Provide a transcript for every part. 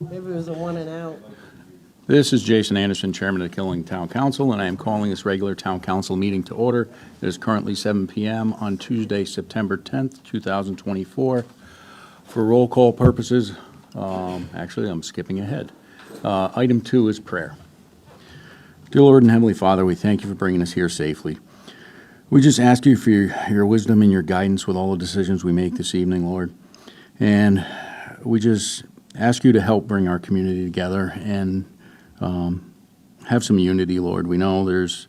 Maybe it was a one and out. This is Jason Anderson, Chairman of the Killing Town Council, and I am calling this regular Town Council meeting to order. It is currently 7 p.m. on Tuesday, September 10th, 2024. For roll call purposes, actually, I'm skipping ahead. Item 2 is prayer. Dear Lord and Heavenly Father, we thank you for bringing us here safely. We just ask you for your wisdom and your guidance with all the decisions we make this evening, Lord. And we just ask you to help bring our community together and have some unity, Lord. We know there's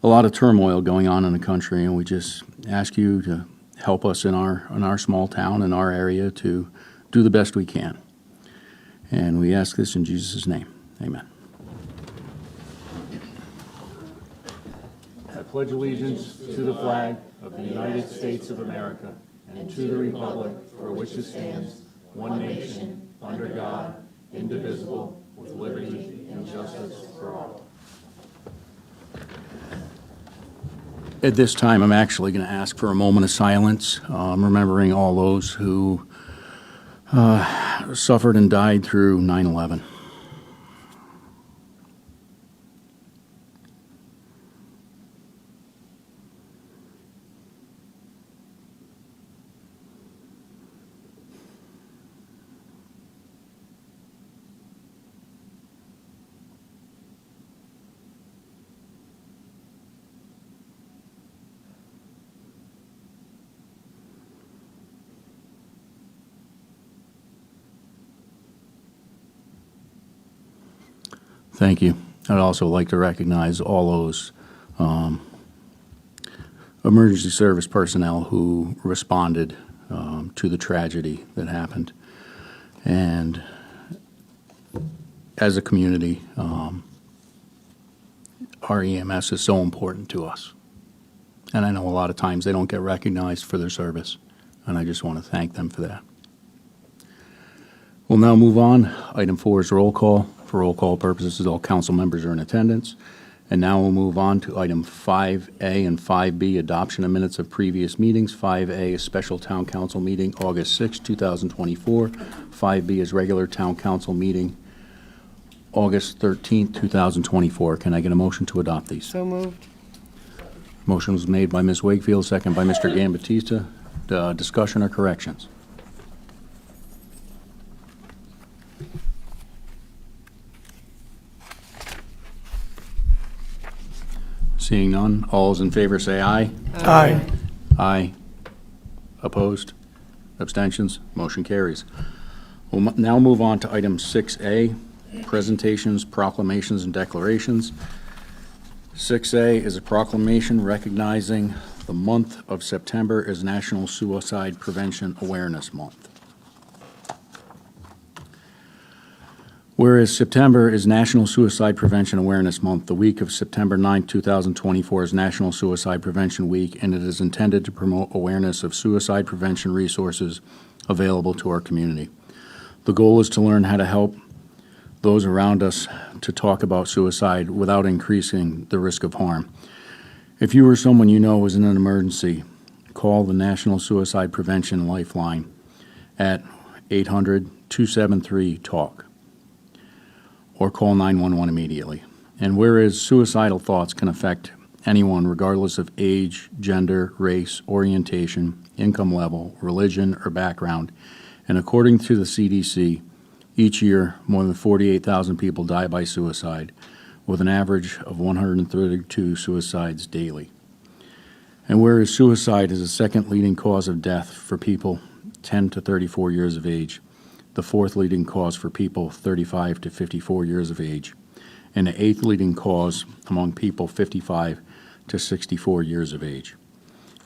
a lot of turmoil going on in the country, and we just ask you to help us in our small town, in our area, to do the best we can. And we ask this in Jesus' name. Amen. I pledge allegiance to the flag of the United States of America and to the republic for which it stands, one nation, under God, indivisible, with liberty and justice for all. At this time, I'm actually going to ask for a moment of silence, remembering all those who suffered and died through 9/11. Thank you. I'd also like to recognize all those emergency service personnel who responded to the tragedy that happened. And as a community, our EMS is so important to us. And I know a lot of times they don't get recognized for their service, and I just want to thank them for that. We'll now move on. Item 4 is roll call. For roll call purposes, all council members are in attendance. And now we'll move on to item 5A and 5B, adoption of minutes of previous meetings. 5A is special town council meeting, August 6, 2024. 5B is regular town council meeting, August 13, 2024. Can I get a motion to adopt these? So moved. Motion was made by Ms. Wakefield, second by Mr. Gambatista. Discussion or corrections? Seeing none, all those in favor say aye. Aye. Aye. Opposed? Abstentions? Motion carries. We'll now move on to item 6A, presentations, proclamations, and declarations. 6A is a proclamation recognizing the month of September as National Suicide Prevention Awareness Month. Whereas September is National Suicide Prevention Awareness Month, the week of September 9, 2024 is National Suicide Prevention Week, and it is intended to promote awareness of suicide prevention resources available to our community. The goal is to learn how to help those around us to talk about suicide without increasing the risk of harm. If you or someone you know is in an emergency, call the National Suicide Prevention Lifeline at 800-273-TALK. or call 911 immediately. And whereas suicidal thoughts can affect anyone regardless of age, gender, race, orientation, income level, religion, or background, and according to the CDC, each year more than 48,000 people die by suicide, with an average of 132 suicides daily. And whereas suicide is the second leading cause of death for people 10 to 34 years of age, the fourth leading cause for people 35 to 54 years of age, and the eighth leading cause among people 55 to 64 years of age.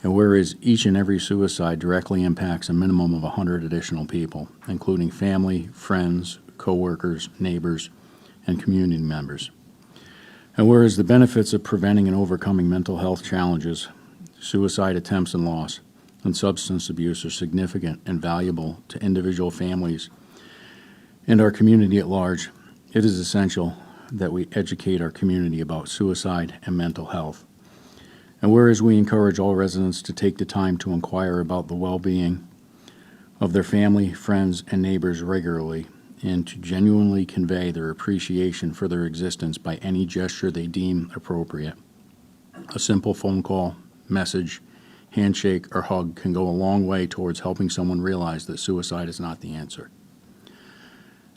And whereas each and every suicide directly impacts a minimum of 100 additional people, including family, friends, co-workers, neighbors, and community members. And whereas the benefits of preventing and overcoming mental health challenges, suicide attempts and loss, and substance abuse are significant and valuable to individual families and our community at large, it is essential that we educate our community about suicide and mental health. And whereas we encourage all residents to take the time to inquire about the well-being of their family, friends, and neighbors regularly, and to genuinely convey their appreciation for their existence by any gesture they deem appropriate. A simple phone call, message, handshake, or hug can go a long way towards helping someone realize that suicide is not the answer.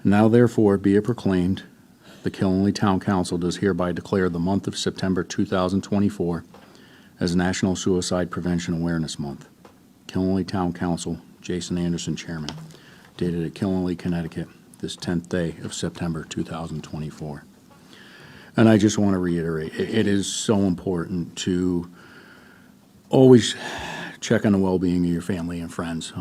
Now therefore be it proclaimed, the Killenly Town Council does hereby declare the month of September 2024 as National Suicide Prevention Awareness Month. Killenly Town Council, Jason Anderson, Chairman, dated at Killenly, Connecticut, this 10th day of September 2024. And I just want to reiterate, it is so important to always check on the well-being of your family and friends.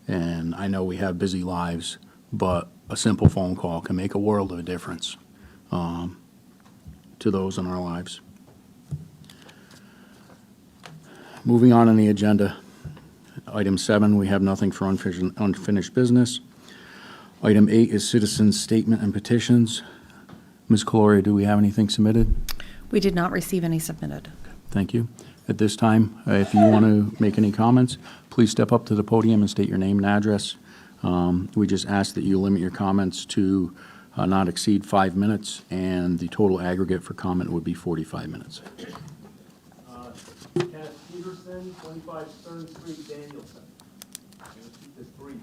And I know we have busy lives, but a simple phone call can make a world of a difference to those in our lives. Moving on the agenda, item 7, we have nothing for unfinished business. Item 8 is citizens' statement and petitions. Ms. Caloria, do we have anything submitted? We did not receive any submitted. Thank you. At this time, if you want to make any comments, please step up to the podium and state your name and address. We just ask that you limit your comments to not exceed 5 minutes, and the total aggregate for comment would be 45 minutes. Kenneth Peterson, 25 Stern Street, Danielson. I'm going to keep this brief.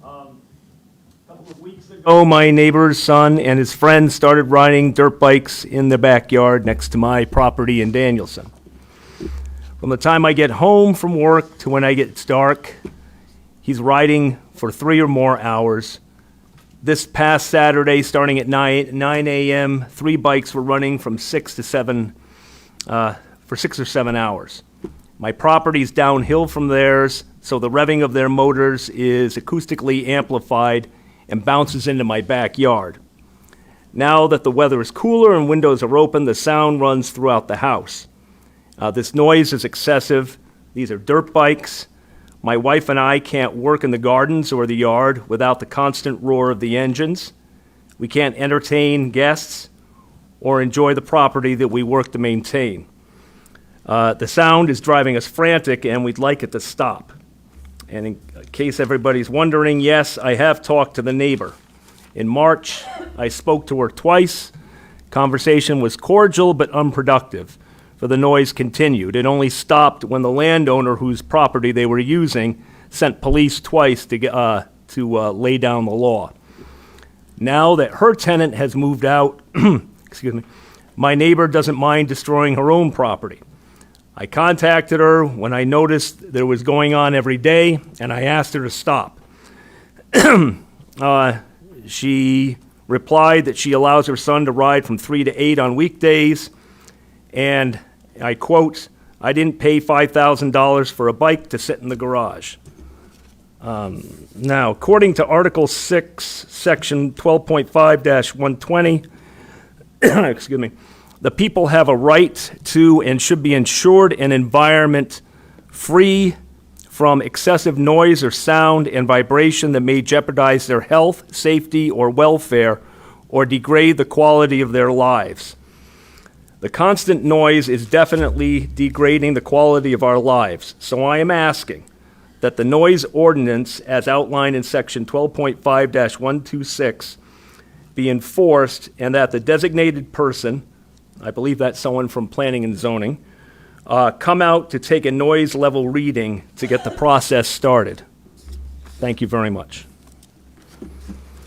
A couple of weeks ago, my neighbor's son and his friends started riding dirt bikes in the backyard next to my property in Danielson. From the time I get home from work to when it gets dark, he's riding for 3 or more hours. This past Saturday, starting at 9 a.m., 3 bikes were running from 6 to 7 for 6 or 7 hours. My property's downhill from theirs, so the revving of their motors is acoustically amplified and bounces into my backyard. Now that the weather is cooler and windows are open, the sound runs throughout the house. This noise is excessive. These are dirt bikes. My wife and I can't work in the gardens or the yard without the constant roar of the engines. We can't entertain guests or enjoy the property that we work to maintain. The sound is driving us frantic, and we'd like it to stop. And in case everybody's wondering, yes, I have talked to the neighbor. In March, I spoke to her twice. Conversation was cordial but unproductive, for the noise continued. It only stopped when the landowner whose property they were using sent police twice to lay down the law. Now that her tenant has moved out, excuse me, my neighbor doesn't mind destroying her own property. I contacted her when I noticed that it was going on every day, and I asked her to stop. She replied that she allows her son to ride from 3 to 8 on weekdays, and I quote, "I didn't pay $5,000 for a bike to sit in the garage." Now, according to Article 6, Section 12.5-120, excuse me, the people have a right to and should be ensured an environment free from excessive noise or sound and vibration that may jeopardize their health, safety, or welfare, or degrade the quality of their lives. The constant noise is definitely degrading the quality of our lives, so I am asking that the noise ordinance, as outlined in Section 12.5-126, be enforced, and that the designated person, I believe that's someone from Planning and Zoning, come out to take a noise level reading to get the process started. Thank you very much.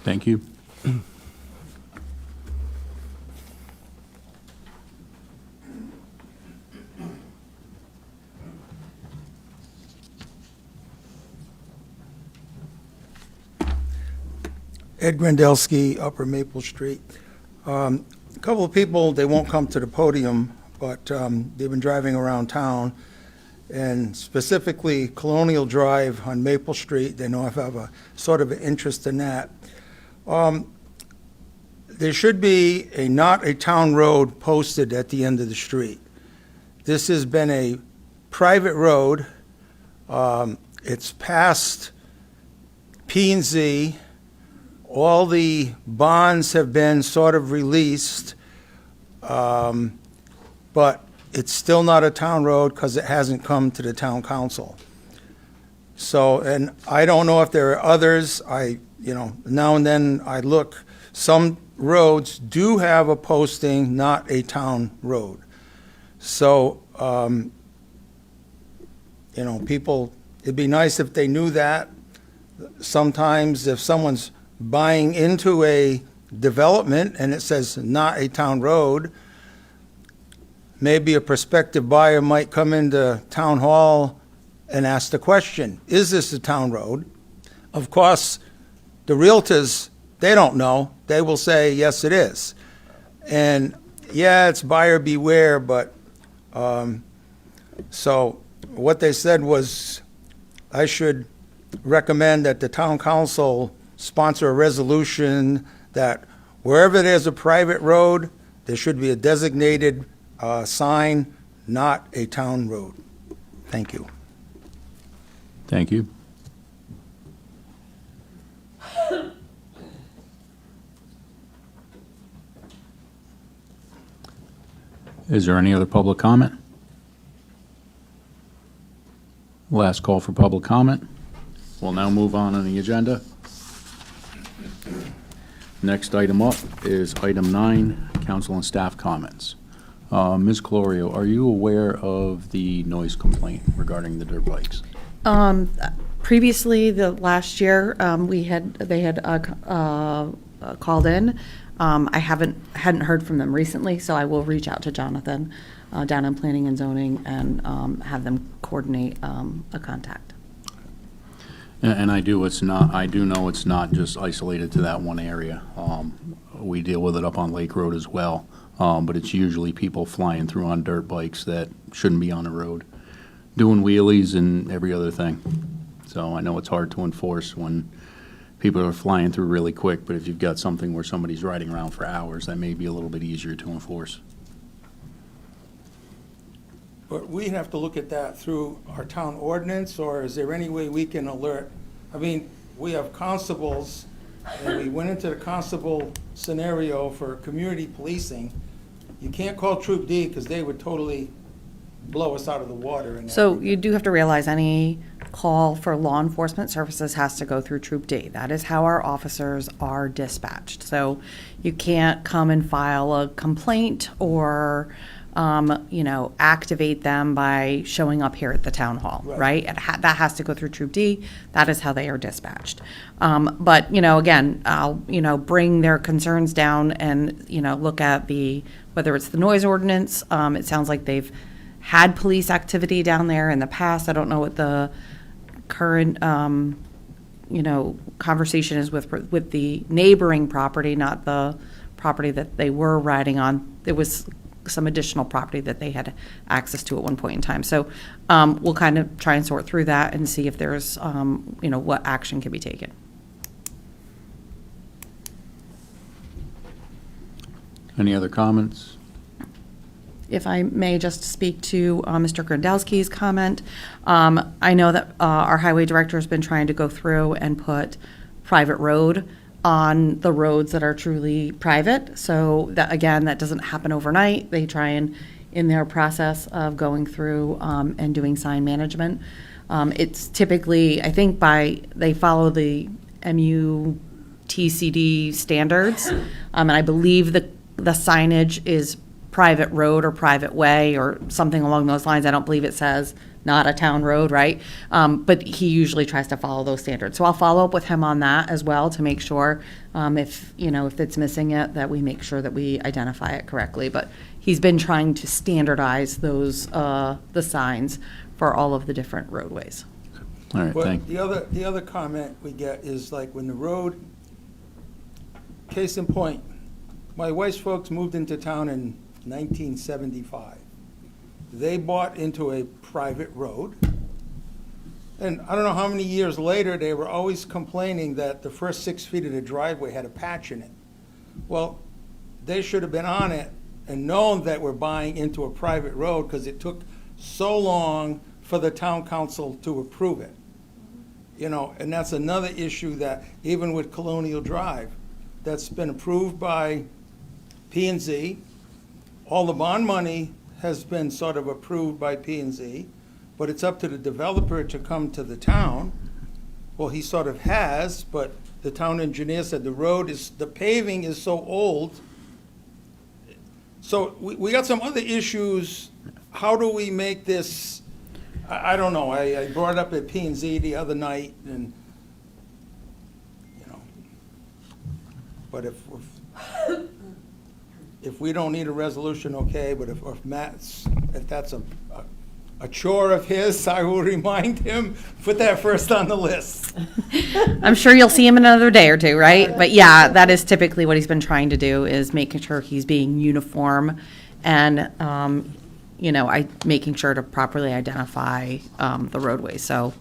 Thank you. Ed Grandelski, Upper Maple Street. A couple of people, they won't come to the podium, but they've been driving around town, and specifically Colonial Drive on Maple Street. They know I have a sort of an interest in that. There should be not a town road posted at the end of the street. This has been a private road. It's past P&Z. All the bonds have been sort of released, but it's still not a town road because it hasn't come to the town council. So, and I don't know if there are others. I now and then I look, some roads do have a posting, not a town road. So, people, it'd be nice if they knew that. Sometimes if someone's buying into a development and it says not a town road, maybe a prospective buyer might come into town hall and ask the question, is this a town road? Of course, the realtors, they don't know. They will say, yes, it is. And yeah, it's buyer beware, but, so what they said was, I should recommend that the town council sponsor a resolution that wherever there's a private road, there should be a designated sign, not a town road. Thank you. Thank you. Is there any other public comment? Last call for public comment. We'll now move on the agenda. Next item up is item 9, council and staff comments. Ms. Clorio, are you aware of the noise complaint regarding the dirt bikes? Previously, the last year, they had called in. I hadn't heard from them recently, so I will reach out to Jonathan down in Planning and Zoning and have them coordinate a contact. And I do know it's not just isolated to that one area. We deal with it up on Lake Road as well, but it's usually people flying through on dirt bikes that shouldn't be on the road, doing wheelies and every other thing. So I know it's hard to enforce when people are flying through really quick, but if you've got something where somebody's riding around for hours, that may be a little bit easier to enforce. But we have to look at that through our town ordinance, or is there any way we can alert? I mean, we have constables, and we went into the constable scenario for community policing. You can't call Troop D because they would totally blow us out of the water. In that So regard. you do have to realize any call for law enforcement services has to go through Troop D. That is how our officers are dispatched. So you can't come and file a complaint or, activate them by showing up here at the town hall, right? That has to go through Troop D. That is how they are dispatched. But, again, I'll, bring their concerns down and, look at whether it's the noise ordinance. It sounds like they've had police activity down there in the past. I don't know what the current, conversation is with the neighboring property, not the property that they were riding on. There was some additional property that they had access to at one point in time. So we'll kind of try and sort through that and see if there's, what action can be taken. Any other comments? If I may just speak to Mr. Grandelsky's comment, I know that our highway director has been trying to go through and put private road on the roads that are truly private. So that, again, that doesn't happen overnight. They try and, in their process of going through and doing sign management, it's typically, I think they follow the MUTCD standards, and I believe the signage is private road or private way or something along those lines. I don't believe it says not a town road, right? But he usually tries to follow those standards. So I'll follow up with him on that as well to make sure if it's missing it, that we make sure that we identify it correctly. But he's been trying to standardize those, the signs for all of the different roadways. All right, But thank you. the other comment we get is like when the road, case in point, my wife's folks moved into town in 1975. They bought into a private road. And I don't know how many years later, they were always complaining that the first 6 feet of the driveway had a patch in it. Well, they should have been on it and known that we're buying into a private road because it took so long for the town council to approve it. And that's another issue that even with Colonial Drive, that's been approved by P&Z. All the bond money has been sort of approved by P&Z, but it's up to the developer to come to the town. Well, he sort of has, but the town engineer said the paving is so old. So we got some other issues. How do we make this, I don't know, I brought it up at P and Z the other night, and, you know, but if we don't need a resolution, okay, but if that's a chore of his, I will remind him, put that first on the list. I'm sure you'll see him in another day or two, right? But yeah, that is typically what he's been trying to do, is making sure he's being uniform and, making sure to properly identify the roadway, so.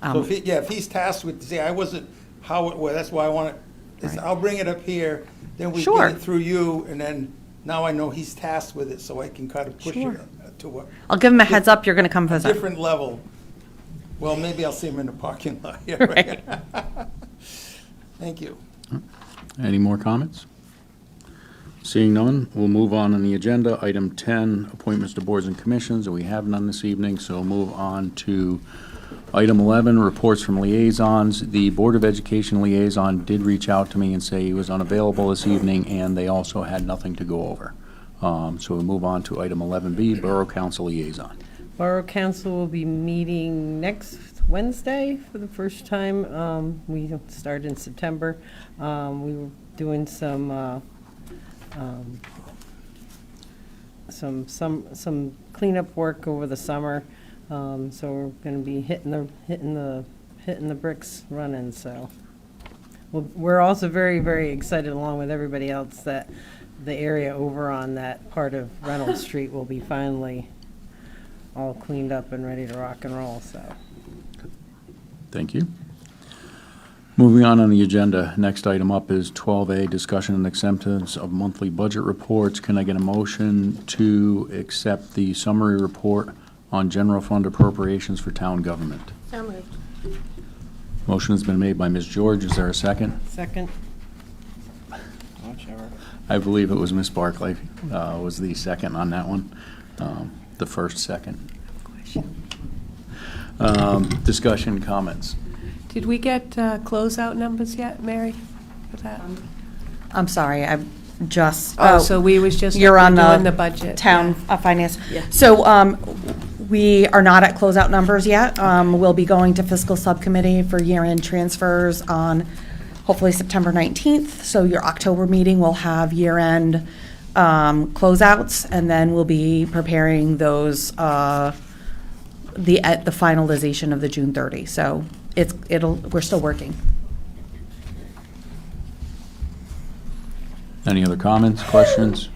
So if he's tasked with, see, I wasn't, that's why I want to, I'll bring it up here, then we Sure. get it through you, and then now I know he's tasked with it, so I can kind of push Sure. it to I'll give him a heads up, you're gonna come a visit. different level. Well, maybe I'll see him in the parking lot. Yeah, right. Thank you. Any more comments? Seeing none, we'll move on the agenda. Item 10, appointments to boards and commissions, and we have none this evening, so we'll move on to item 11, reports from liaisons. The Board of Education liaison did reach out to me and say he was unavailable this evening, and they also had nothing to go over. So we'll move on to item 11B, Borough Council liaison. Borough Council will be meeting next Wednesday for the first time. We start in September. We were doing some cleanup work over the summer. So we're going to be hitting the bricks running. So we're also very, very excited, along with everybody else, that the area over on that part of Reynolds Street will be finally all cleaned up and ready to rock and roll, so. Thank you. Moving on the agenda, next item up is 12A, discussion and acceptance of monthly budget reports. Can I get a motion to accept the summary report on general fund appropriations for town government? So moved. Motion has been made by Ms. George. Is there a second? Second. I believe it was Ms. Barclay was the second on that one, the first second. Discussion, comments. Did we get closeout numbers yet, Mary, for that? I'm sorry, I'm just. So we was just You're on doing the budget. Town finance. Yeah. So we are not at closeout numbers yet. We'll be going to fiscal subcommittee for year-end transfers on hopefully September 19th. So your October meeting will have year-end closeouts, and then we'll be preparing those, the finalization of the June 30. So we're still working. Any other comments, questions?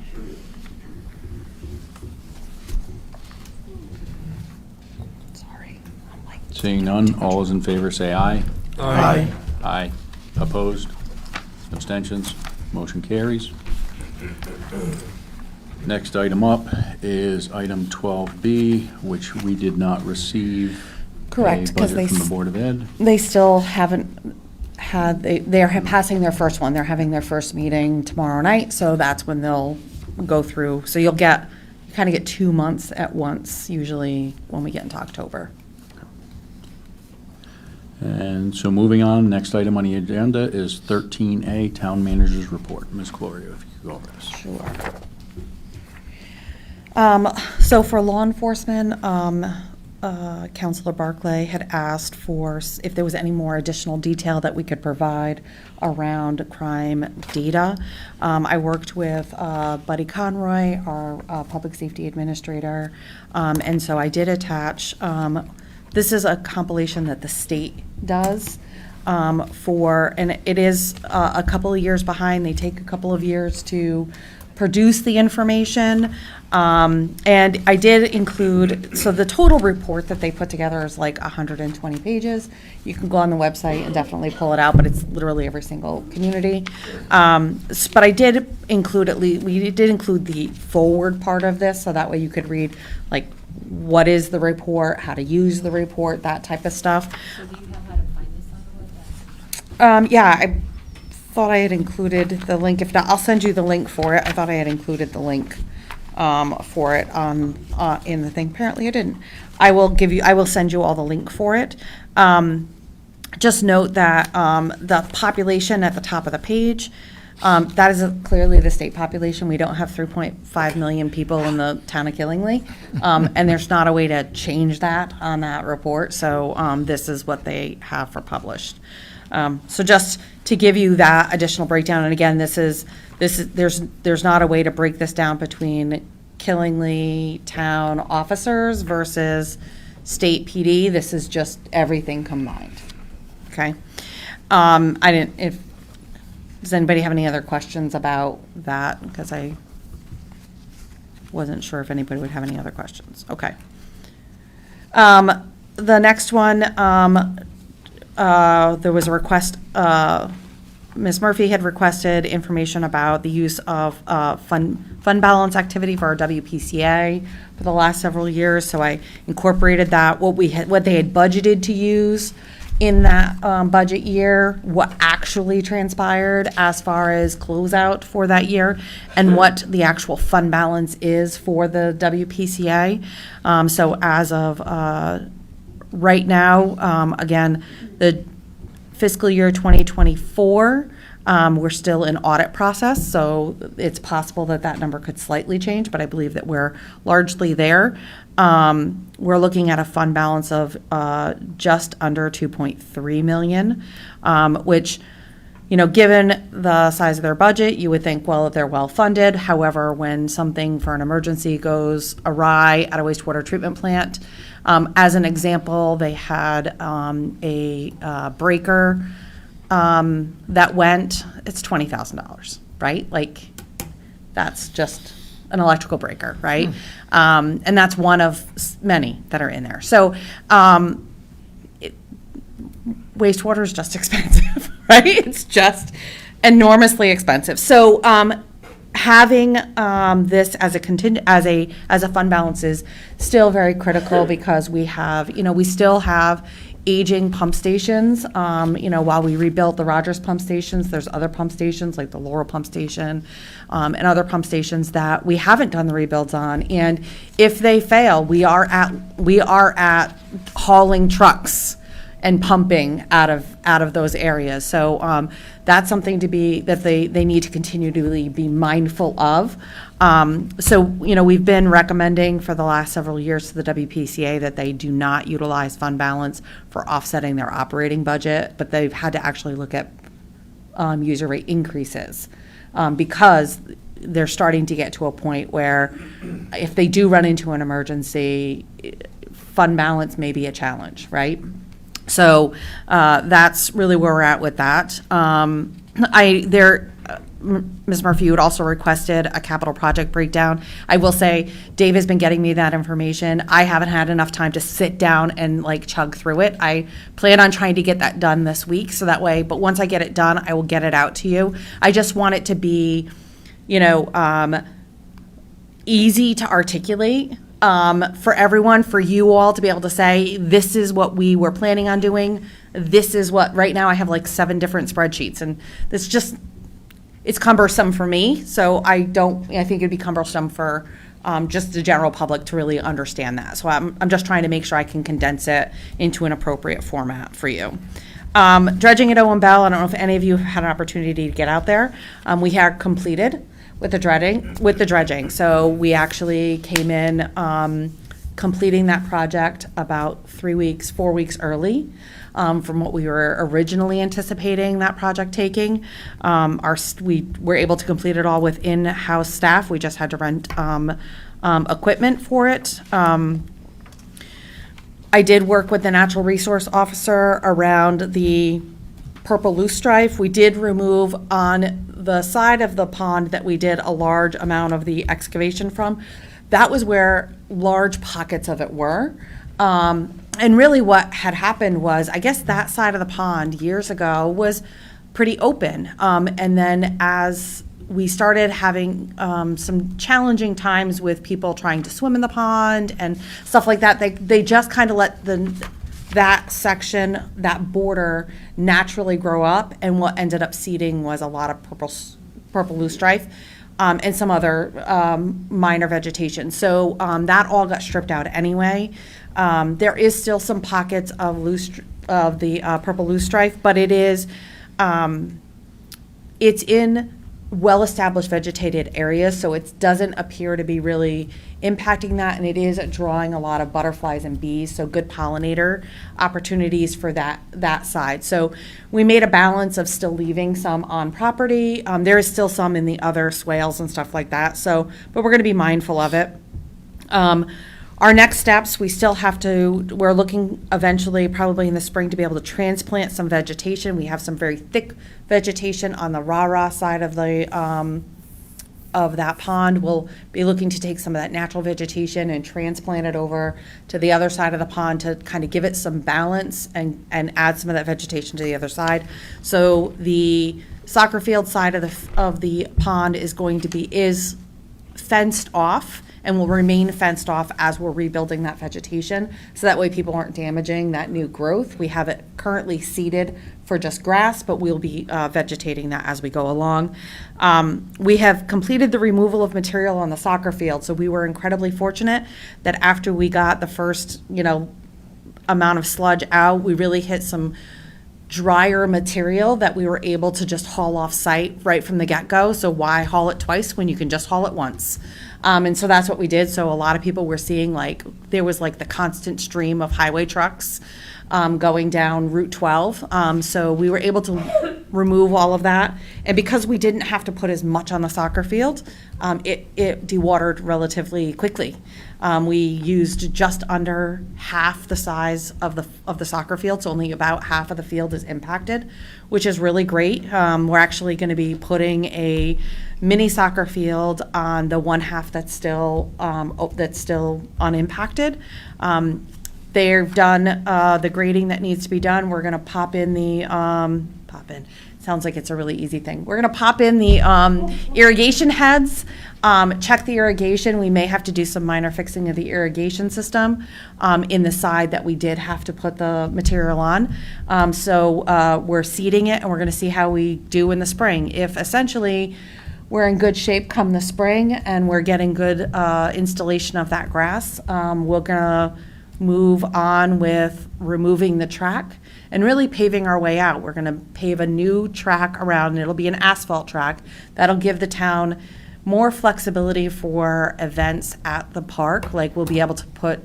Sorry. I'm like. Seeing none, all those in favor say aye. Aye. Aye. Opposed? Abstentions? Motion carries. Next item up is item 12B, which we did not receive Correct, a 'cause budget they from the s- Board of Ed. They still haven't had, they're passing their first one. They're having their first meeting tomorrow night, so that's when they'll go through. So you kind of get 2 months at once, usually, when we get into October. And so moving on, next item on the agenda is 13A, Town Manager's Report. Ms. Gloria, if you could go over this. Sure. So for law enforcement, Counselor Barclay had asked for if there was any more additional detail that we could provide around crime data. I worked with Buddy Conroy, our public safety administrator, and so I did attach, this is a compilation that the state does and it is a couple of years behind. They take a couple of years to produce the information. And I did include, so the total report that they put together is like 120 pages. You can go on the website and definitely pull it out, but it's literally every single community. But I did include we did include the forward part of this, so that way you could read, like, what is the report, how to use the report, that type of stuff. So do you know how to find this on the website? Yeah, I thought I had included the link. If not, I'll send you the link for it. I thought I had included the link for it in the thing. Apparently I didn't. I will send you all the link for it. just note that the population at the top of the page, that is clearly the state population. We don't have 3.5 million people in the town of Killingly, and there's not a way to change that on that report. So this is what they have for published. So just to give you that additional breakdown, and again, there's not a way to break this down between Killingly town officers versus state PD. This is just everything combined. Okay. Does anybody have any other questions about that? Because I wasn't sure if anybody would have any other questions. Okay. The next one, there was a request, Ms. Murphy had requested information about the use of fund balance activity for our WPCA for the last several years. So I incorporated that, what they had budgeted to use in that budget year, what actually transpired as far as closeout for that year, and what the actual fund balance is for the WPCA. So as of right now, again, the fiscal year 2024, we're still in audit process, so it's possible that that number could slightly change, but I believe that we're largely there. We're looking at a fund balance of just under 2.3 million, which, you know, given the size of their budget, you would think, well, they're well-funded. However, when something for an emergency goes awry at a wastewater treatment plant, as an example, they had a breaker that went, it's $20,000, right? Like, that's just an electrical breaker, right? And that's one of many that are in there. So wastewater is just expensive, right? It's just enormously expensive. So having this as a fund balance is still very critical, because we have, we still have aging pump stations. While we rebuilt the Rogers pump stations, there's other pump stations like the Laurel pump station and other pump stations that we haven't done the rebuilds on. And if they fail, we are at hauling trucks and pumping out of those areas. So that's something that they need to continually be mindful of. So we've been recommending for the last several years to the WPCA that they do not utilize fund balance for offsetting their operating budget, but they've had to actually look at user rate increases because they're starting to get to a point where if they do run into an emergency, fund balance may be a challenge, right? So that's really where we're at with that. Ms. Murphy, you had also requested a capital project breakdown. I will say Dave has been getting me that information. I haven't had enough time to sit down and chug through it. I plan on trying to get that done this week, so that way, but once I get it done, I will get it out to you. I just want it to be, easy to articulate for everyone, for you all to be able to say, this is what we were planning on doing. This is what, right now I have 7 different spreadsheets, and it's cumbersome for me. So I think it'd be cumbersome for just the general public to really understand that. So I'm just trying to make sure I can condense it into an appropriate format for you. Dredging at Owen Bell, I don't know if any of you have had an opportunity to get out there. We have completed with the dredging. So we actually came in completing that project about 4 weeks early from what we were originally anticipating that project taking. We were able to complete it all with in-house staff. We just had to rent equipment for it. I did work with the natural resource officer around the purple loosestrife. We did remove on the side of the pond that we did a large amount of the excavation from. That was where large pockets of it were. And really what had happened was, I guess that side of the pond years ago was pretty open. And then as we started having some challenging times with people trying to swim in the pond and stuff like that, they just kind of let that section, that border, naturally grow up, and what ended up seeding was a lot of purple loosestrife and some other minor vegetation. So that all got stripped out anyway. There is still some pockets of purple loosestrife, but it is, it's in well-established vegetated areas, so it doesn't appear to be really impacting that, and it is drawing a lot of butterflies and bees, so good pollinator opportunities for that side. So we made a balance of still leaving some on property. There is still some in the other swales and stuff like that, so, but we're gonna be mindful of it. Our next steps, we're looking eventually, probably in the spring, to be able to transplant some vegetation. We have some very thick vegetation on the rah-rah side of that pond. We'll be looking to take some of that natural vegetation and transplant it over to the other side of the pond to kind of give it some balance and add some of that vegetation to the other side. So the soccer field side of the pond is fenced off and will remain fenced off as we're rebuilding that vegetation. So that way people aren't damaging that new growth. We have it currently seeded for just grass, but we'll be vegetating that as we go along. We have completed the removal of material on the soccer field. So we were incredibly fortunate that after we got the first, amount of sludge out, we really hit some drier material that we were able to just haul off site right from the get-go. So why haul it twice when you can just haul it once? And so that's what we did. So a lot of people were seeing there was the constant stream of highway trucks going down Route 12. So we were able to remove all of that. And because we didn't have to put as much on the soccer field, it dewatered relatively quickly. We used just under half the size of the soccer field, so only about half of the field is impacted, which is really great. We're actually going to be putting a mini soccer field on the one half that's still unimpacted. They've done the grading that needs to be done. We're going to pop in. Sounds like it's a really easy thing. We're going to pop in the irrigation heads, check the irrigation. We may have to do some minor fixing of the irrigation system in the side that we did have to put the material on. So we're seeding it, and we're going to see how we do in the spring. If essentially we're in good shape come the spring and we're getting good installation of that grass, we're going to move on with removing the track and really paving our way out. We're going to pave a new track around, and it'll be an asphalt track. That'll give the town more flexibility for events at the park. Like we'll be able to put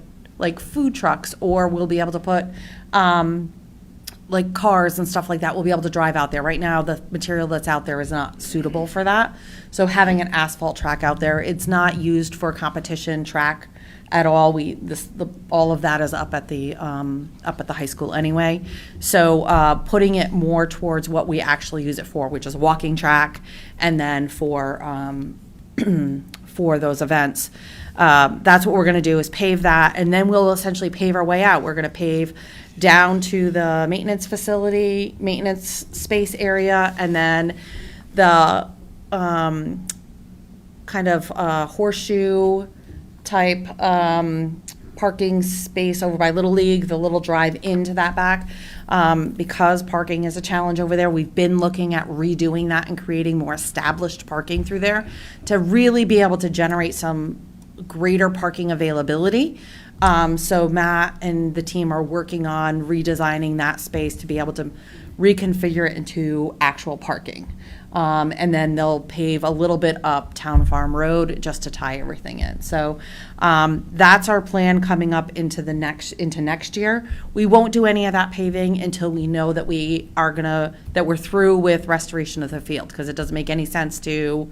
food trucks, or we'll be able to put cars and stuff like that. We'll be able to drive out there. Right now, the material that's out there is not suitable for that. So having an asphalt track out there, it's not used for competition track at all. All of that is up at the high school anyway. So putting it more towards what we actually use it for, which is walking track, and then for those events. That's what we're going to do, is pave that, and then we'll essentially pave our way out. We're going to pave down to the maintenance facility, maintenance space area, and then the kind of horseshoe type parking space over by Little League, the little drive into that back. Because parking is a challenge over there, we've been looking at redoing that and creating more established parking through there to really be able to generate some greater parking availability. So Matt and the team are working on redesigning that space to be able to reconfigure it into actual parking. And then they'll pave a little bit up Town Farm Road just to tie everything in. So that's our plan coming up into next year. We won't do any of that paving until we know that we're through with restoration of the field, because it doesn't make any sense to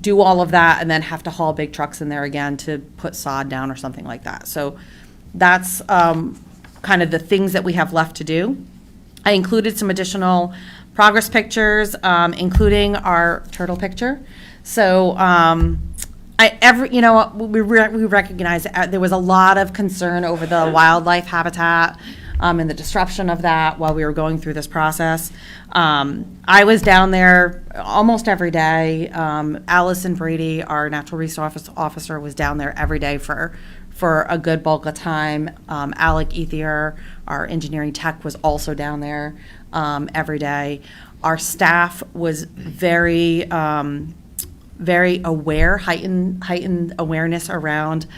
do all of that and then have to haul big trucks in there again to put sod down or something like that. So that's kind of the things that we have left to do. I included some additional progress pictures, including our turtle picture. So we recognize that there was a lot of concern over the wildlife habitat and the disruption of that while we were going through this process. I was down there almost every day. Allison Brady, our natural resource officer, was down there every day for a good bulk of time. Alec Ethier, our engineering tech, was also down there every day. Our staff was very aware, heightened awareness around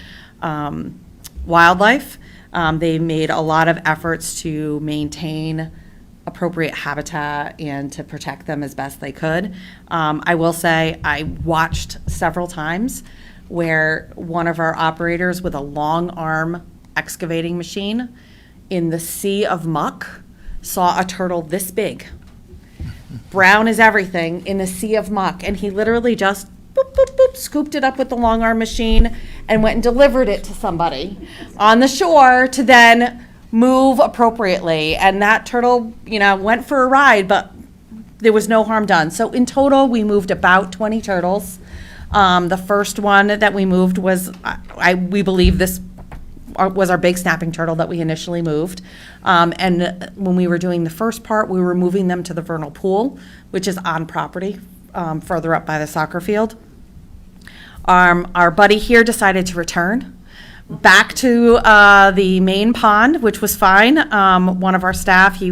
wildlife. They made a lot of efforts to maintain appropriate habitat and to protect them as best they could. I will say, I watched several times where one of our operators with a long arm excavating machine in the sea of muck saw a turtle this big, brown as everything, in a sea of muck, and he literally just boop, boop, boop, scooped it up with the long arm machine and went and delivered it to somebody on the shore to then move appropriately. And that turtle, went for a ride, but there was no harm done. So in total, we moved about 20 turtles. The first one that we moved was, we believe this was our big snapping turtle that we initially moved. And when we were doing the first part, we were moving them to the vernal pool, which is on property, further up by the soccer field. Our buddy here decided to return back to the main pond, which was fine. One of our staff,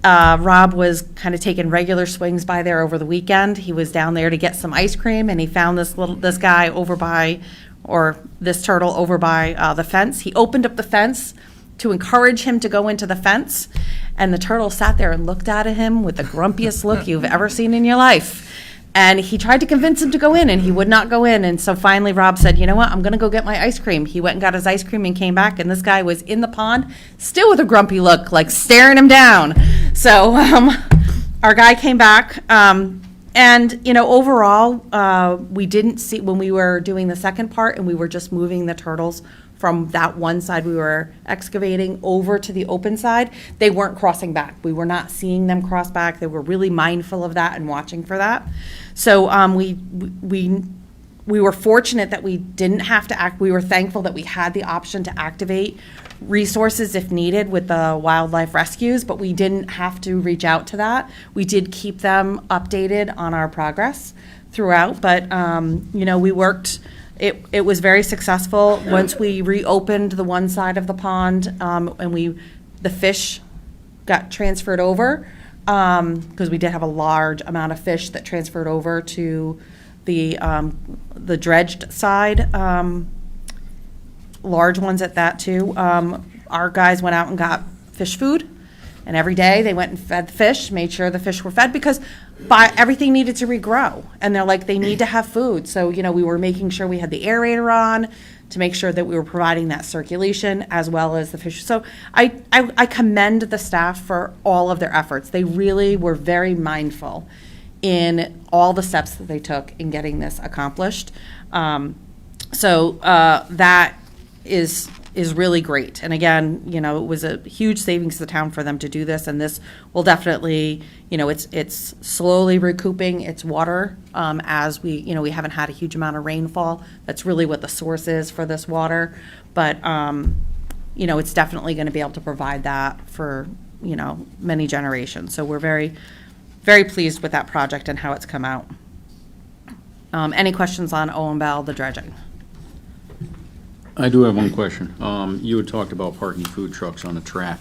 Rob was kind of taking regular swings by there over the weekend. He was down there to get some ice cream, and he found this guy over by, or this turtle over by the fence. He opened up the fence to encourage him to go into the fence, and the turtle sat there and looked at him with the grumpiest look you've ever seen in your life. And he tried to convince him to go in, and he would not go in. And so finally Rob said, you know what, I'm going to go get my ice cream. He went and got his ice cream and came back, and this guy was in the pond, still with a grumpy look, like staring him down. So our guy came back, and, overall, we didn't see, when we were doing the second part and we were just moving the turtles from that one side we were excavating over to the open side, they weren't crossing back. We were not seeing them cross back. They were really mindful of that and watching for that. So we were fortunate that we didn't have to act. We were thankful that we had the option to activate resources if needed with the wildlife rescues, but we didn't have to reach out to that. We did keep them updated on our progress throughout, but we worked. It was very successful. Once we reopened the one side of the pond, and the fish got transferred over, because we did have a large amount of fish that transferred over to the dredged side, large ones at that too. Our guys went out and got fish food, and every day they went and fed the fish, made sure the fish were fed, because everything needed to regrow, and they need to have food. So, we were making sure we had the aerator on to make sure that we were providing that circulation as well as the fish. So I commend the staff for all of their efforts. They really were very mindful in all the steps that they took in getting this accomplished. So that is really great. And again, it was a huge savings to the town for them to do this, and this will definitely, it's slowly recouping its water as we haven't had a huge amount of rainfall. That's really what the source is for this water. But, it's definitely going to be able to provide that for, many generations. So we're very, very pleased with that project and how it's come out. Any questions on Owen Bell, the dredging? I do have one question. You had talked about parking food trucks on the track.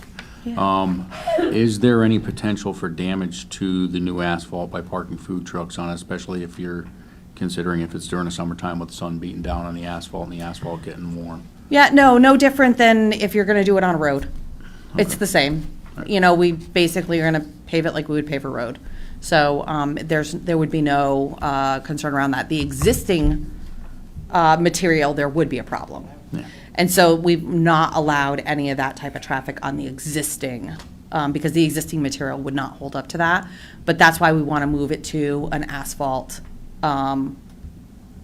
Is there any potential for damage to the new asphalt by parking food trucks on it, especially if you're considering if it's during the summertime with the sun beating down on the asphalt and the asphalt getting warm? Yeah, no different than if you're going to do it on a road. It's the same. We basically are going to pave it like we would pave a road. So there would be no concern around that. The existing material, there would be a problem. Yeah. And so we've not allowed any of that type of traffic on the existing, because the existing material would not hold up to that. But that's why we want to move it to an asphalt,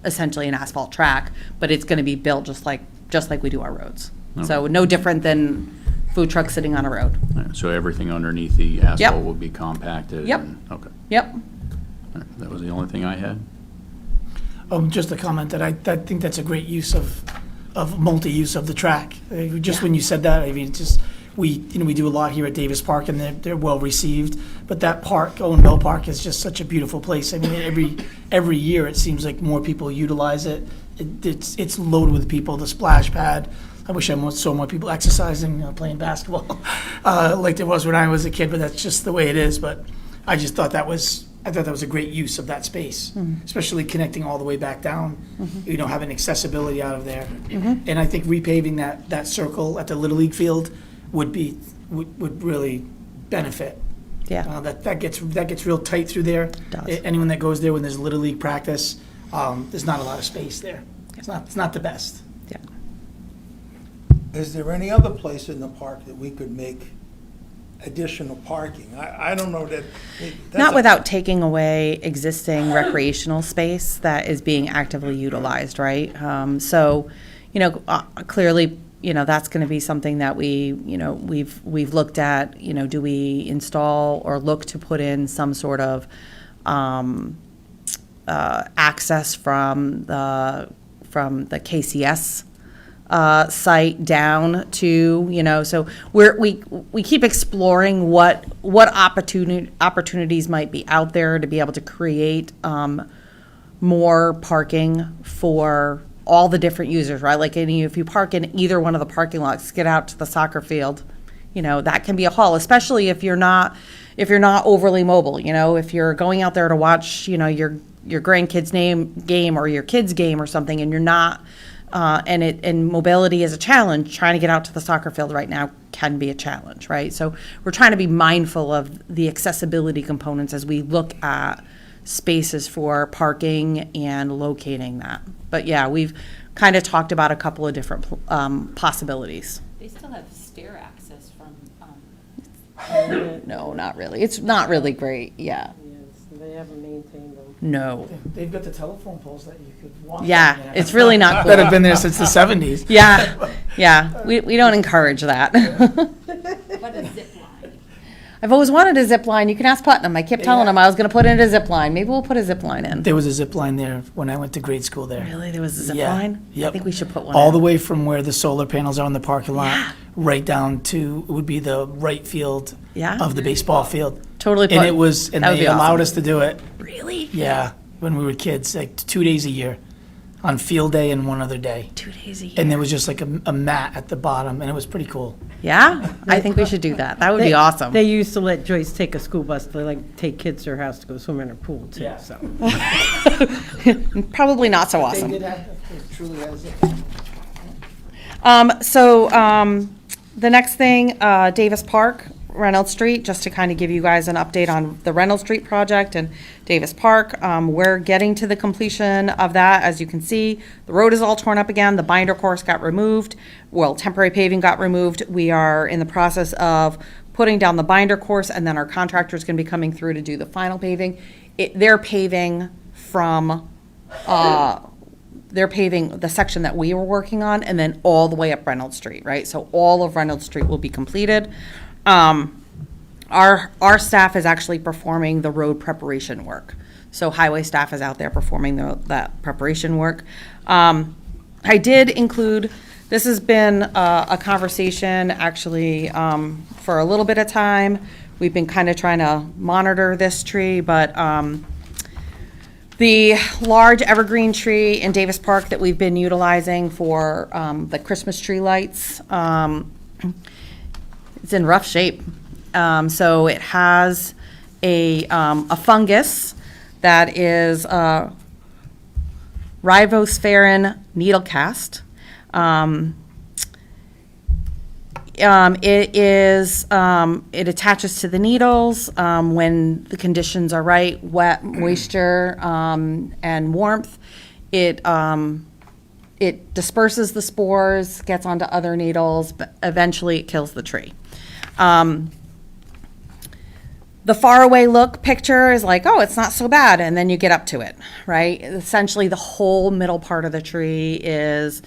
essentially an asphalt track, but it's going to be built just like we do our roads. Okay. So no different than food trucks sitting on a road. So everything underneath the asphalt will be compacted? Yep. Okay. Yep. All right. That was the only thing I had. Just a comment that I think that's a great use of multi-use of the track. Just when you said that, I mean, we do a lot here at Davis Park, and they're well received. But that park, Owen Bell Park, is just such a beautiful place. I mean, every year it seems like more people utilize it. It's loaded with people. The splash pad. I wish I saw more people exercising, playing basketball, like there was when I was a kid. But that's just the way it is. But I just thought that was I thought that was a great use of that space, especially connecting all the way back down, having accessibility out of there. And I think repaving that circle at the Little League field would really benefit. Yeah. That gets real tight through there. Does. Anyone that goes there when there's Little League practice, there's not a lot of space there. It's not the best. Yeah. Is there any other place in the park that we could make additional parking? I don't know that. Not without taking away existing recreational space that is being actively utilized, right? So, clearly, that's going to be something that we've looked at. Do we install or look to put in some sort of access from the KCS site down to, so we keep exploring what opportunities might be out there to be able to create more parking for all the different users, right? Like if you park in either one of the parking lots, get out to the soccer field, that can be a haul, especially if you're not overly mobile. If you're going out there to watch, your grandkid's game or your kid's game or something, and you're not. And mobility is a challenge. Trying to get out to the soccer field right now can be a challenge, right? So we're trying to be mindful of the accessibility components as we look at spaces for parking and locating that. But yeah, we've kind of talked about a couple of different possibilities. They still have stair access from, No, not really. It's not really great. Yeah. Yes, they haven't maintained them. No. They've got the telephone poles that you could walk. Yeah, on there. it's really not That cool. have been there since the 70s. Yeah, yeah. We don't encourage that. what a zip line. I've always wanted a zip line. You can ask Putnam. I kept telling him I was going to put in a zip line. Maybe we'll put a zip line in. There was a zip line there when I went to grade school there. Really? There was a zip Yeah. line? Yep. I think we should put one All in. the way from where the solar panels are in the parking lot, Yeah. right down to, it would be the right field Yeah. of the baseball field. Totally put. And That would they be allowed awesome. us to do it, Really? yeah, when we were kids, like 2 days a year, on field day and one other day. 2 days a year. And there was just like a mat at the bottom, and it was pretty cool. Yeah? I think we should do that. That would be awesome. They used to let Joyce take a school bus to take kids to her house to go swim in her pool too, Yeah. so. Probably not so awesome. They truly has it. The next thing, Davis Park, Reynolds Street, just to kind of give you guys an update on the Reynolds Street project and Davis Park. We're getting to the completion of that. As you can see, the road is all torn up again. The binder course got removed. Well, temporary paving got removed. We are in the process of putting down the binder course, and then our contractor is going to be coming through to do the final paving. They're paving from, they're paving the section that we were working on and then all the way up Reynolds Street, right? So all of Reynolds Street will be completed. Our staff is actually performing the road preparation work. So highway staff is out there performing that preparation work. I did include, this has been a conversation actually for a little bit of time. We've been kind of trying to monitor this tree, but the large evergreen tree in Davis Park that we've been utilizing for the Christmas tree lights, it's in rough shape. So it has a fungus that is Ribospherian needlecast. It attaches to the needles when the conditions are right, wet, moisture, and warmth. It disperses the spores, gets onto other needles, but eventually it kills the tree. The faraway look picture is like, oh, it's not so bad, and then you get up to it, right? Essentially, the whole middle part of the tree is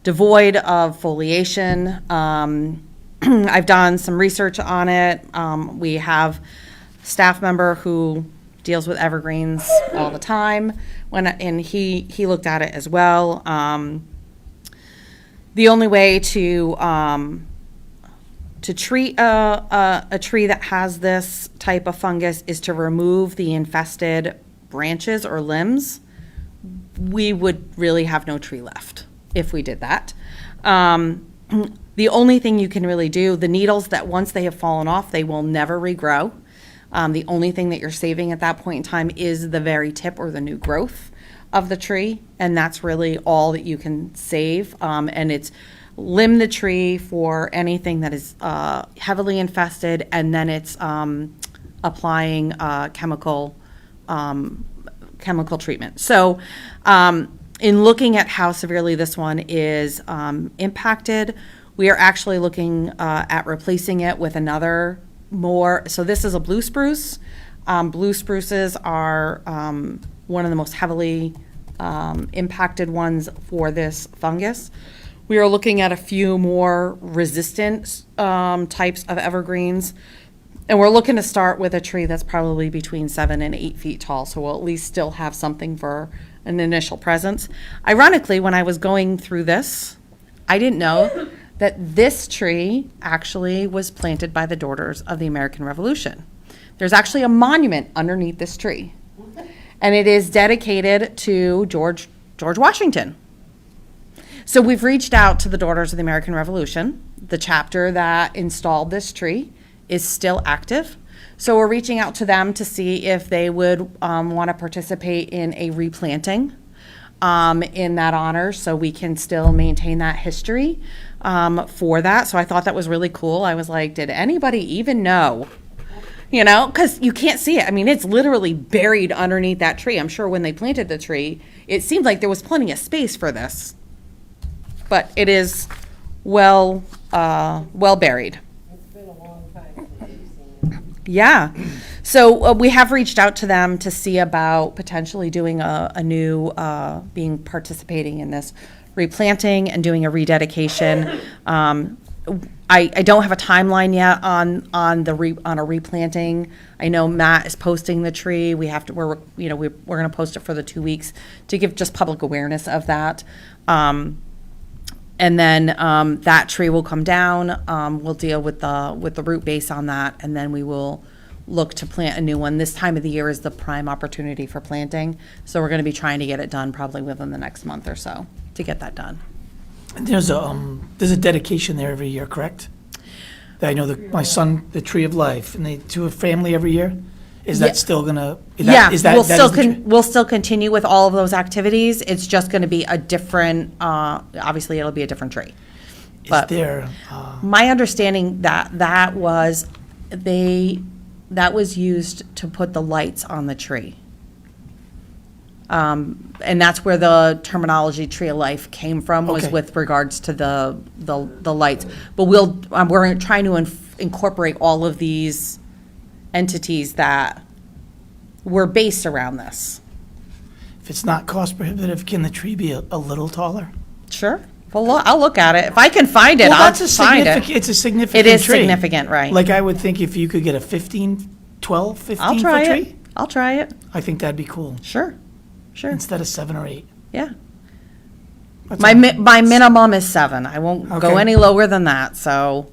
devoid of foliation. I've done some research on it. We have a staff member who deals with evergreens all the time, and he looked at it as well. The only way to treat a tree that has this type of fungus is to remove the infested branches or limbs. We would really have no tree left if we did that. The only thing you can really do, the needles that once they have fallen off, they will never regrow. The only thing that you're saving at that point in time is the very tip or the new growth of the tree, and that's really all that you can save. And it's limb the tree for anything that is heavily infested, and then it's applying chemical treatment. So in looking at how severely this one is impacted, we are actually looking at replacing it with another more, so this is a blue spruce. Blue spruces are one of the most heavily impacted ones for this fungus. We are looking at a few more resistant types of evergreens. And we're looking to start with a tree that's probably between 7 and 8 feet tall, so we'll at least still have something for an initial presence. Ironically, when I was going through this, I didn't know that this tree actually was planted by the Daughters of the American Revolution. There's actually a monument underneath this tree, and it is dedicated to George Washington. So we've reached out to the Daughters of the American Revolution. The chapter that installed this tree is still active. So we're reaching out to them to see if they would want to participate in a replanting in that honor, so we can still maintain that history for that. So I thought that was really cool. I was like, did anybody even know? You know, because you can't see it. I mean, it's literally buried underneath that tree. I'm sure when they planted the tree, it seemed like there was plenty of space for this. But it is well buried. It's been a long time since you've seen it. Yeah. So we have reached out to them to see about potentially doing a new, participating in this replanting and doing a rededication. I don't have a timeline yet on a replanting. I know Matt is posting the tree. We're going to post it for the 2 weeks to give just public awareness of that. And then that tree will come down. We'll deal with the root base on that, and then we will look to plant a new one. This time of the year is the prime opportunity for planting, so we're going to be trying to get it done probably within the next month or so to get that done. And there's a dedication there every year, correct? I know my son, the Tree of Life, and they do a family every year. Is that still gonna? We'll still continue with all of those activities. It's just going to be a different. Obviously, it'll be a different tree. But my understanding that was used to put the lights on the tree. And that's where the terminology Tree of Life came from, was Okay. with regards to the lights. But we're trying to incorporate all of these entities that were based around this. If it's not cost prohibitive, can the tree be a little taller? Sure. Well, I'll look at it. If I can find it, Well, I'll that's find it. It's a significant It is tree. significant, right. Like, I would think if you could get a 12, 15 I'll foot try tree, it. I'll try it. I think that'd be cool, Sure. Sure. instead of 7 or 8. Yeah. That's My all. my minimum is 7. I won't go Okay. any lower than that. So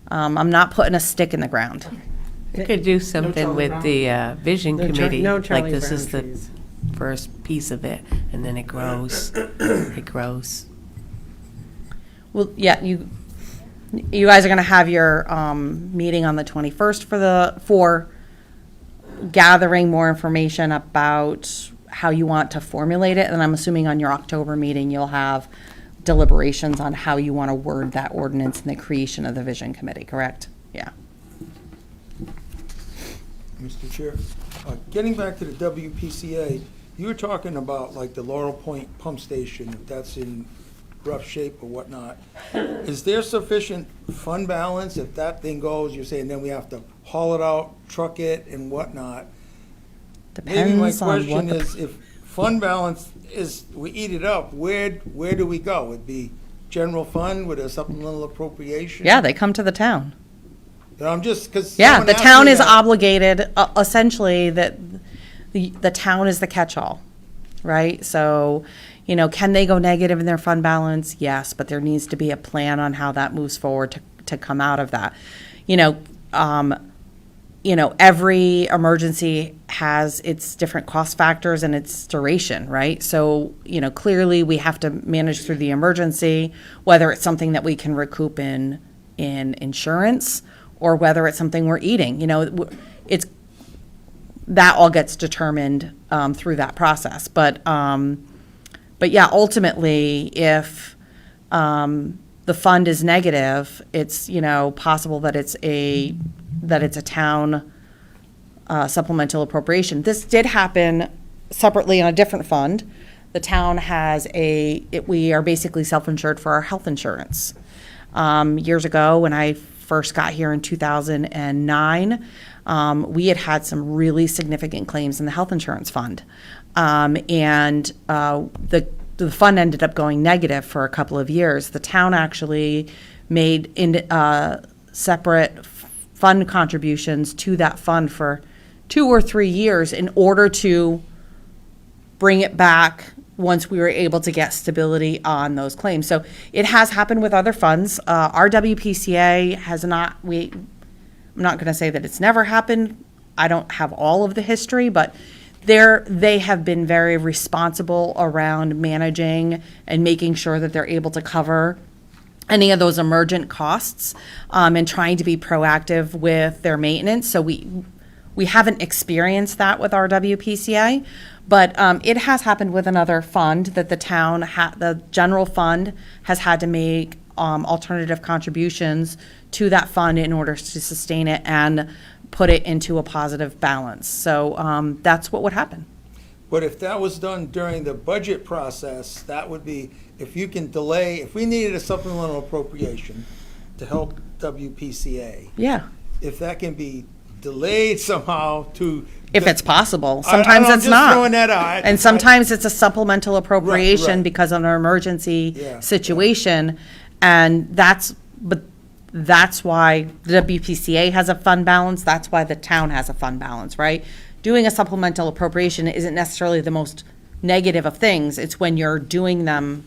I'm not putting a stick in the ground. You could do something Charlie with Brown. the Vision No Committee. no Like Charlie this Brown is the trees. first piece of it, and then it grows. It grows. Well, yeah, you guys are going to have your meeting on the 21st for gathering more information about how you want to formulate it. And I'm assuming on your October meeting, you'll have deliberations on how you want to word that ordinance and the creation of the Vision Committee, correct? Yeah. Mr. Chair, getting back to the WPCA, you were talking about like the Laurel Point Pump Station, if that's in rough shape or whatnot. Is there sufficient fund balance if that thing goes, you're saying then we have to haul it out, truck it and whatnot? Maybe my Depends on what question the. is, if fund balance is, we eat it up, where do we go? Would it be general fund with a supplemental appropriation? Yeah, they come to the town. And I'm just, because. Yeah, the town is obligated, essentially, that the town is the catch-all, right? So, can they go negative in their fund balance? Yes, but there needs to be a plan on how that moves forward to come out of that. Every emergency has its different cost factors and its duration, right? So, clearly we have to manage through the emergency, whether it's something that we can recoup in insurance or whether it's something we're eating. that all gets determined through that process. But yeah, ultimately, if the fund is negative, it's, possible that it's a town supplemental appropriation. This did happen separately on a different fund. The town has we are basically self-insured for our health insurance. Years ago, when I first got here in 2009, we had some really significant claims in the health insurance fund. And the fund ended up going negative for a couple of years. The town actually made separate fund contributions to that fund for 2 or 3 years in order to bring it back once we were able to get stability on those claims. So it has happened with other funds. Our WPCA has not, I'm not going to say that it's never happened. I don't have all of the history, but they have been very responsible around managing and making sure that they're able to cover any of those emergent costs, and trying to be proactive with their maintenance. So we haven't experienced that with our WPCA, but it has happened with another fund that the town, the general fund, has had to make alternative contributions to that fund in order to sustain it and put it into a positive balance. So that's what would happen. But if that was done during the budget process, that would be, if you can delay, if we needed a supplemental appropriation to help WPCA, Yeah, if that can be delayed somehow to. if it's possible. I- Sometimes I'm it's just not. throwing that out. And sometimes it's a supplemental appropriation right. because of an emergency Yeah. situation. And that's why the WPCA has a fund balance. That's why the town has a fund balance, right? Doing a supplemental appropriation isn't necessarily the most negative of things. It's when you're doing them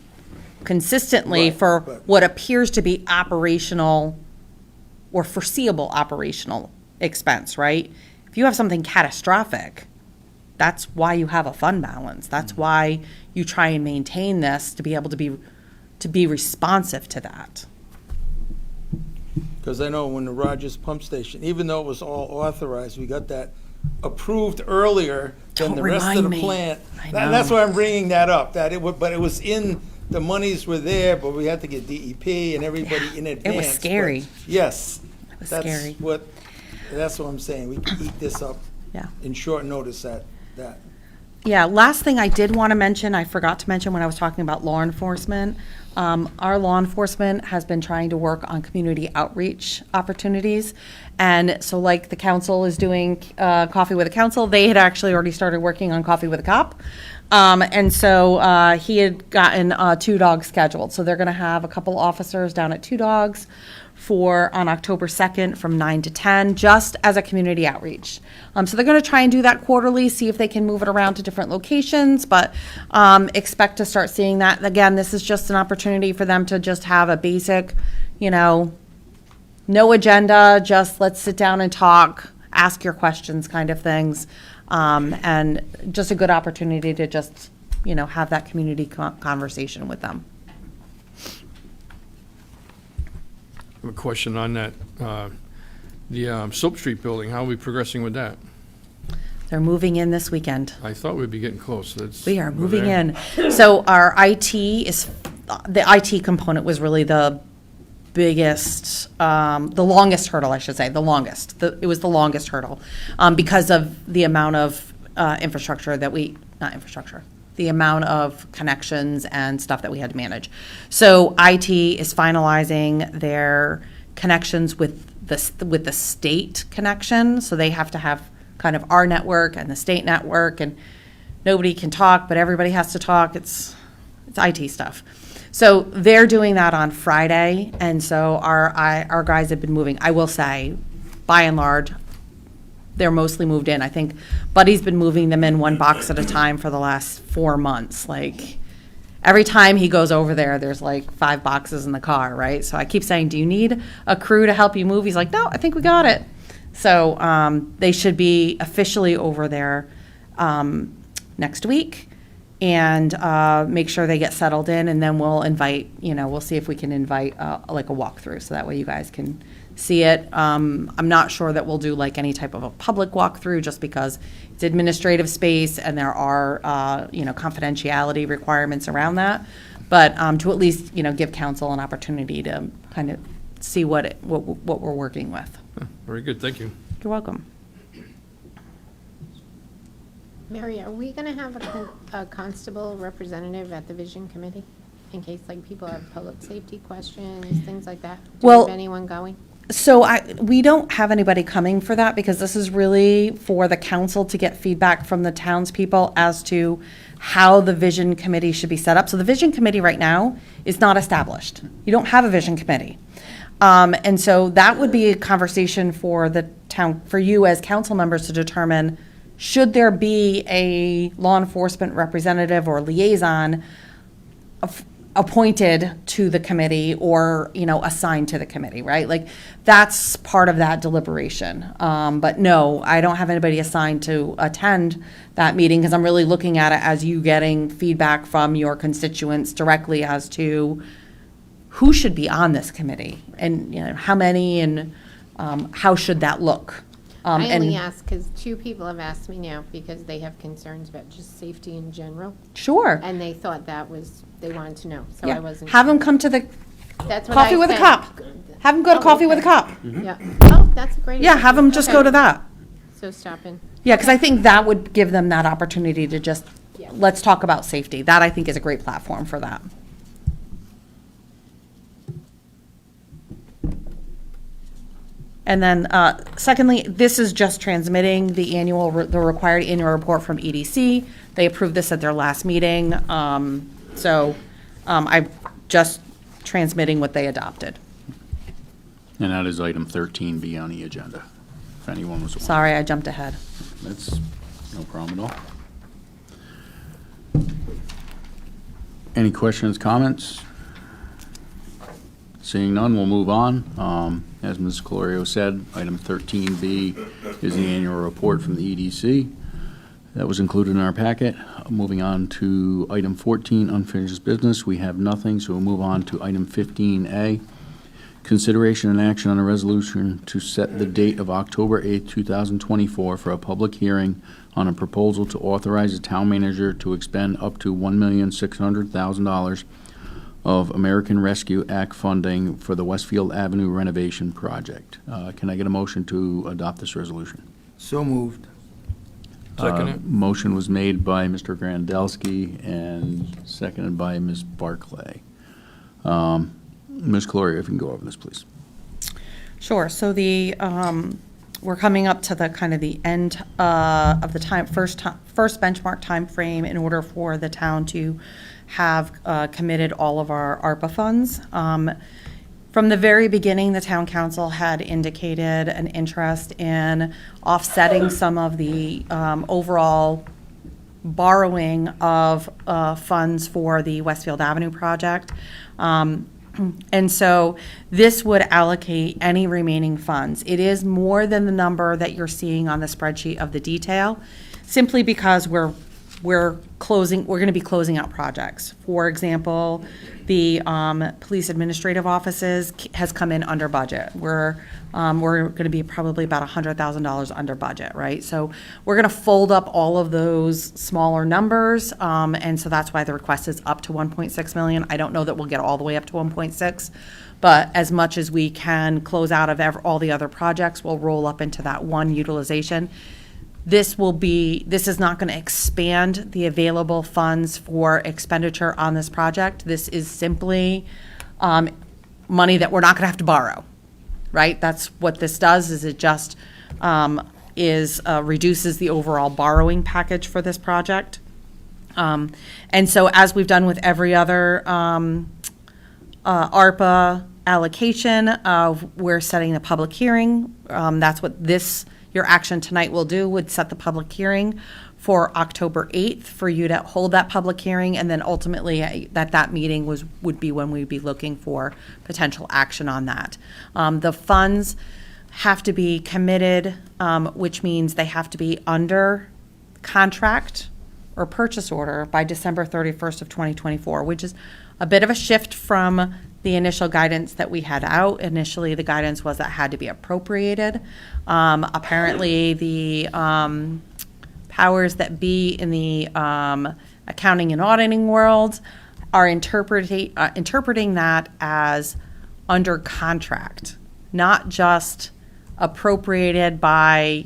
consistently Right, for right. what appears to be operational or foreseeable operational expense, right? If you have something catastrophic, that's why you have a fund balance. That's why you try and maintain this to be able to be responsive to that. Because I know when the Rogers Pump Station, even though it was all authorized, we got that approved earlier than Don't the rest of remind the me. plant. I And that's know. why I'm bringing that up, that but it was in, the monies were there, but we had to get DEP and everybody in advance. but- scary. Yes. It was That's scary. that's what I'm saying. We can eat this up Yeah. in short notice, that. Yeah, last thing I did want to mention, I forgot to mention when I was talking about law enforcement. Our law enforcement has been trying to work on community outreach opportunities. And so like the council is doing Coffee with a Council, they had actually already started working on Coffee with a Cop. And so he had gotten 2 dogs scheduled. So they're going to have a couple officers down at 2 Dogs on October 2nd from 9 to 10, just as a community outreach. So they're going to try and do that quarterly, see if they can move it around to different locations, but expect to start seeing that. Again, this is just an opportunity for them to just have a basic, no agenda, just let's sit down and talk, ask your questions kind of things. And just a good opportunity to just, have that community conversation with them. I have a question on that. The Soap Street building, how are we progressing with that? They're moving in this weekend. I thought we'd be getting close. We are we're moving there. in. So our the IT component was really the biggest, the longest hurdle, I should say, it was the longest hurdle because of the amount of infrastructure the amount of connections and stuff that we had to manage. So IT is finalizing their connections with the state connection. So they have to have kind of our network and the state network, and nobody can talk, but everybody has to talk. It's IT stuff. So they're doing that on Friday, and so our guys have been moving. I will say, by and large, they're mostly moved in. I think Buddy's been moving them in 1 box at a time for the last 4 months. Like, every time he goes over there, there's like 5 boxes in the car, right? So I keep saying, do you need a crew to help you move? He's like, no, I think we got it. So they should be officially over there next week and make sure they get settled in, and then we'll invite, we'll see if we can invite like a walkthrough, so that way you guys can see it. I'm not sure that we'll do like any type of a public walkthrough, just because it's administrative space and there are, confidentiality requirements around that. But to at least, give council an opportunity to kind of see what we're working with. Very good, thank you. You're welcome. Mary, are we going to have a constable representative at the Vision Committee? In case, like, people have public safety questions, things like that? Do we Well- have anyone going? So we don't have anybody coming for that, because this is really for the council to get feedback from the townspeople as to how the vision committee should be set up. So the vision committee right now is not established. You don't have a vision committee. And so that would be a conversation for the town, for you as council members to determine, should there be a law enforcement representative or liaison appointed to the committee, or, assigned to the committee, right? Like, that's part of that deliberation. But no, I don't have anybody assigned to attend that meeting, because I'm really looking at it as you getting feedback from your constituents directly as to who should be on this committee, and, how many, and how should that look? I and- only ask because 2 people have asked me now because they have concerns about just safety in general, Sure. and they thought they wanted to know, so Yeah. I wasn't. Have them come to the That's what coffee I with a said. cop. Have them go to Oh, coffee with a okay. cop. Yeah. Oh, that's a great. Yeah, idea. have them just Okay. go to that. So stop in. Yeah, because I think that would give them that opportunity to just, Yeah. let's talk about safety. That, I think, is a great platform for that. And then, secondly, this is just transmitting the required annual report from EDC. They approved this at their last meeting. I'm just transmitting what they adopted. And that is item 13B on the agenda, if anyone was wondering. Sorry, I jumped ahead. That's no problem at all. Any questions, comments? Seeing none, we'll move on. As Ms. Colorio said, item 13B is the annual report from the EDC. That was included in our packet. Moving on to item 14, unfinished business. We have nothing, so we'll move on to item 15A. Consideration and action on a resolution to set the date of October 8th, 2024 for a public hearing on a proposal to authorize the town manager to expend up to $1,600,000 of American Rescue Act funding for the Westfield Avenue renovation project. Can I get a motion to adopt this resolution? So moved. Second it. Motion was made by Mr. Grandelski and seconded by Ms. Barclay. Ms. Coloria, if you can go over this, please. Sure. So we're coming up to the kind of the end of the first benchmark time frame in order for the town to have committed all of our ARPA funds. From the very beginning, the town council had indicated an interest in offsetting some of the overall borrowing of funds for the Westfield Avenue project. And so this would allocate any remaining funds. It is more than the number that you're seeing on the spreadsheet of the detail, simply because we're going to be closing out projects. For example, the police administrative offices has come in under budget. We're going to be probably about $100,000 under budget, right? So we're going to fold up all of those smaller numbers, and so that's why the request is up to 1.6 million. I don't know that we'll get all the way up to 1.6, but as much as we can close out of all the other projects, we'll roll up into that one utilization. This is not going to expand the available funds for expenditure on this project. This is simply money that we're not going to have to borrow, right? That's what this does, is it just reduces the overall borrowing package for this project. And so, as we've done with every other ARPA allocation, we're setting a public hearing. That's what your action tonight will do, would set the public hearing for October 8th for you to hold that public hearing, and then ultimately that meeting would be when we'd be looking for potential action on that. The funds have to be committed, which means they have to be under contract or purchase order by December 31st of 2024, which is a bit of a shift from the initial guidance that we had out. Initially, the guidance was that had to be appropriated. Apparently, the powers that be in the accounting and auditing world are interpreting that as under contract, not just appropriated by,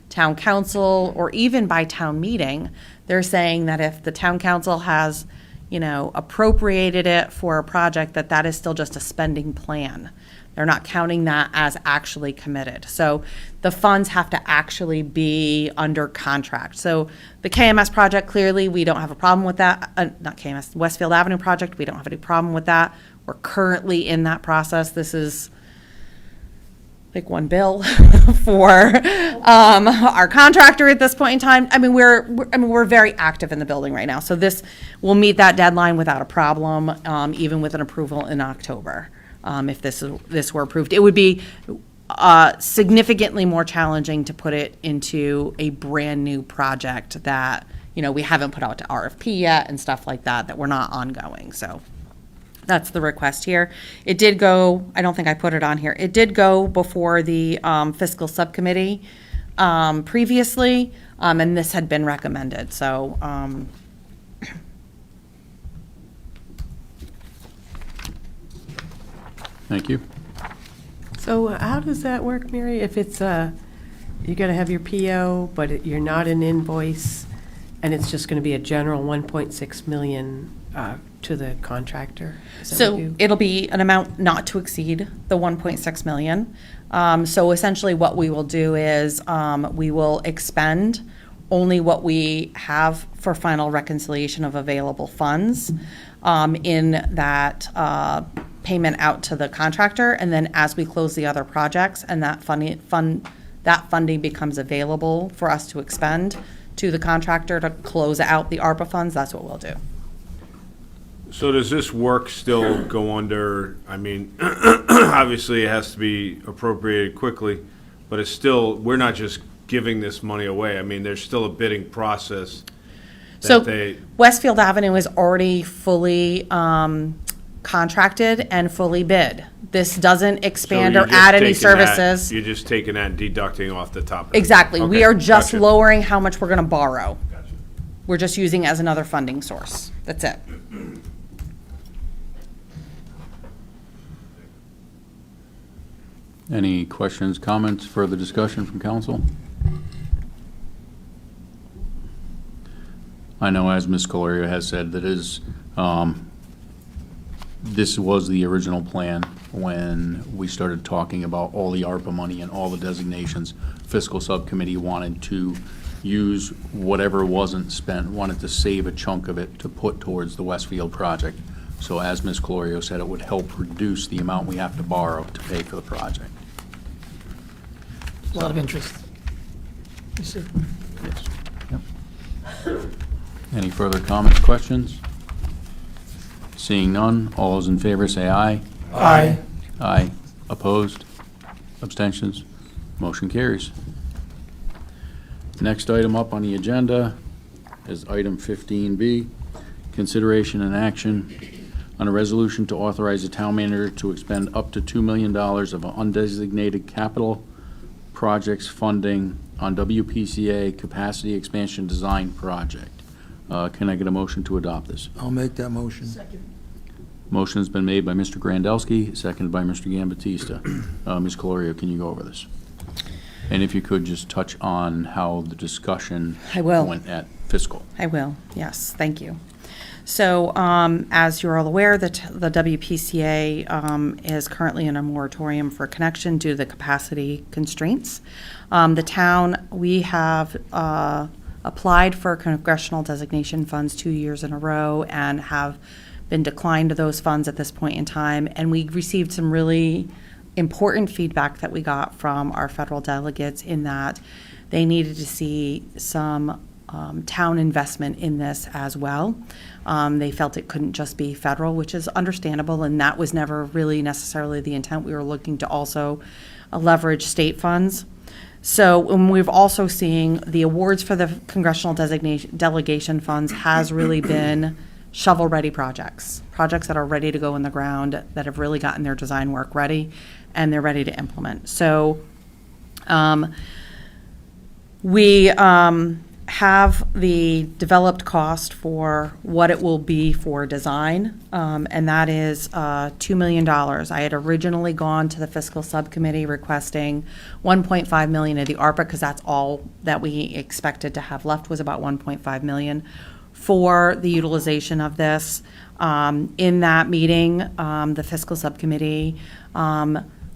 town council or even by town meeting. They're saying that if the town council has, appropriated it for a project, that is still just a spending plan. They're not counting that as actually committed. So the funds have to actually be under contract. So the KMS project, clearly, we don't have a problem with that. Not KMS, Westfield Avenue project, we don't have any problem with that. We're currently in that process. This is like one bill for our contractor at this point in time. I mean, we're very active in the building right now. So this will meet that deadline without a problem, even with an approval in October. If this were approved, it would be significantly more challenging to put it into a brand-new project that, we haven't put out to RFP yet and stuff like that we're not ongoing. So that's the request here. It did go, I don't think I put it on here, it did go before the fiscal subcommittee previously, and this had been recommended. So Thank you. So how does that work, Mary? If it's you got to have your PO, but you're not an invoice, and it's just going to be a general 1.6 million to the contractor? Is that what So you- it'll be an amount not to exceed the 1.6 million. So essentially what we will do is we will expend only what we have for final reconciliation of available funds in that payment out to the contractor. And then as we close the other projects and that funding becomes available for us to expend to the contractor to close out the ARPA funds, that's what we'll do. So does this work still go under, obviously it has to be appropriated quickly, but it's still, we're not just giving this money away. There's still a bidding process So that they, Westfield Avenue is already fully contracted and fully bid. This doesn't so expand you're or just add any taking that- services. You're just taking that and deducting off the top of it. Exactly. We Okay, are just gotcha. lowering how much we're going to borrow. Gotcha. We're just using it as another funding source. That's it. Any questions, comments, further discussion from council? I know, as Ms. Colorio has said, this was the original plan when we started talking about all the ARPA money and all the designations. Fiscal subcommittee wanted to use whatever wasn't spent, wanted to save a chunk of it to put towards the Westfield project. So as Ms. Colorio said, it would help reduce the amount we have to borrow to pay for the project. A lot of interest. You see. Any further comments, questions? Seeing none, all those in favor say aye. Aye. Aye. Opposed? Abstentions? Motion carries. Next item up on the agenda is item 15B, consideration and action on a resolution to authorize the town manager to expend up to $2 million of undesignated capital projects funding on WPCA capacity expansion design project. Can I get a motion to adopt this? I'll make that motion. Motion has been made by Mr. Grandelsky, seconded by Mr. Gambatista. Ms. Colorio, can you go over this? And if you could just touch on how the discussion I will. went at fiscal. I will, yes, thank you. So, as you're all aware, the WPCA is currently in a moratorium for connection due to the capacity constraints. The town, we have applied for congressional designation funds 2 years in a row and have been declined those funds at this point in time. And we received some really important feedback that we got from our federal delegates in that they needed to see some town investment in this as well. They felt it couldn't just be federal, which is understandable, and that was never really necessarily the intent. We were looking to also leverage state funds. So, and we've also seen the awards for the congressional delegation funds has really been shovel-ready projects, projects that are ready to go in the ground, that have really gotten their design work ready, and they're ready to implement. So we have the developed cost for what it will be for design, and that is $2 million. I had originally gone to the fiscal subcommittee requesting $1.5 million of the ARPA, because that's all that we expected to have left, was about $1.5 million for the utilization of this. In that meeting, the fiscal subcommittee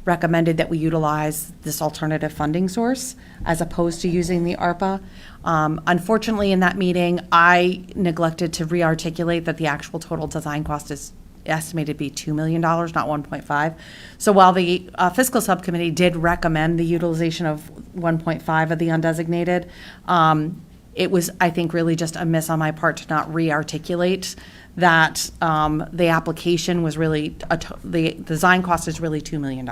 recommended that we utilize this alternative funding source as opposed to using the ARPA. Unfortunately, in that meeting, I neglected to re-articulate that the actual total design cost is estimated to be $2 million, not 1.5. So while the fiscal subcommittee did recommend the utilization of 1.5 of the undesignated, it was, I think, really just a miss on my part to not re-articulate that the application was really, the design cost is really $2 million.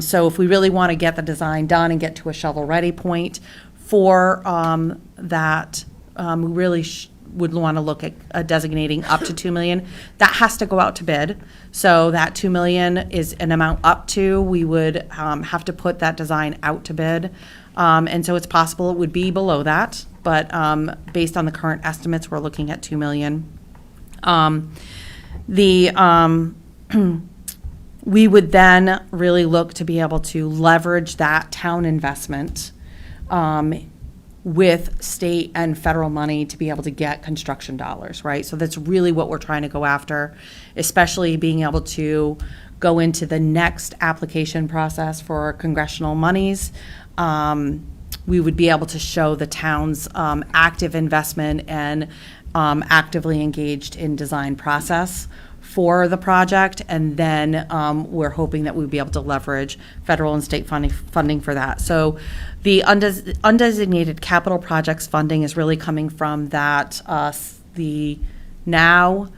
So if we really want to get the design done and get to a shovel-ready point for that, we really would want to look at designating up to $2 million. That has to go out to bid. So that $2 million is an amount up to. We would have to put that design out to bid. And so it's possible it would be below that, but based on the current estimates, we're looking at $2 million. We would then really look to be able to leverage that town investment with state and federal money to be able to get construction dollars, right? So that's really what we're trying to go after, especially being able to go into the next application process for congressional monies. We would be able to show the town's active investment and actively engaged in design process for the project, and then we're hoping that we'd be able to leverage federal and state funding for that. So the undesignated capital projects funding is really coming from that the now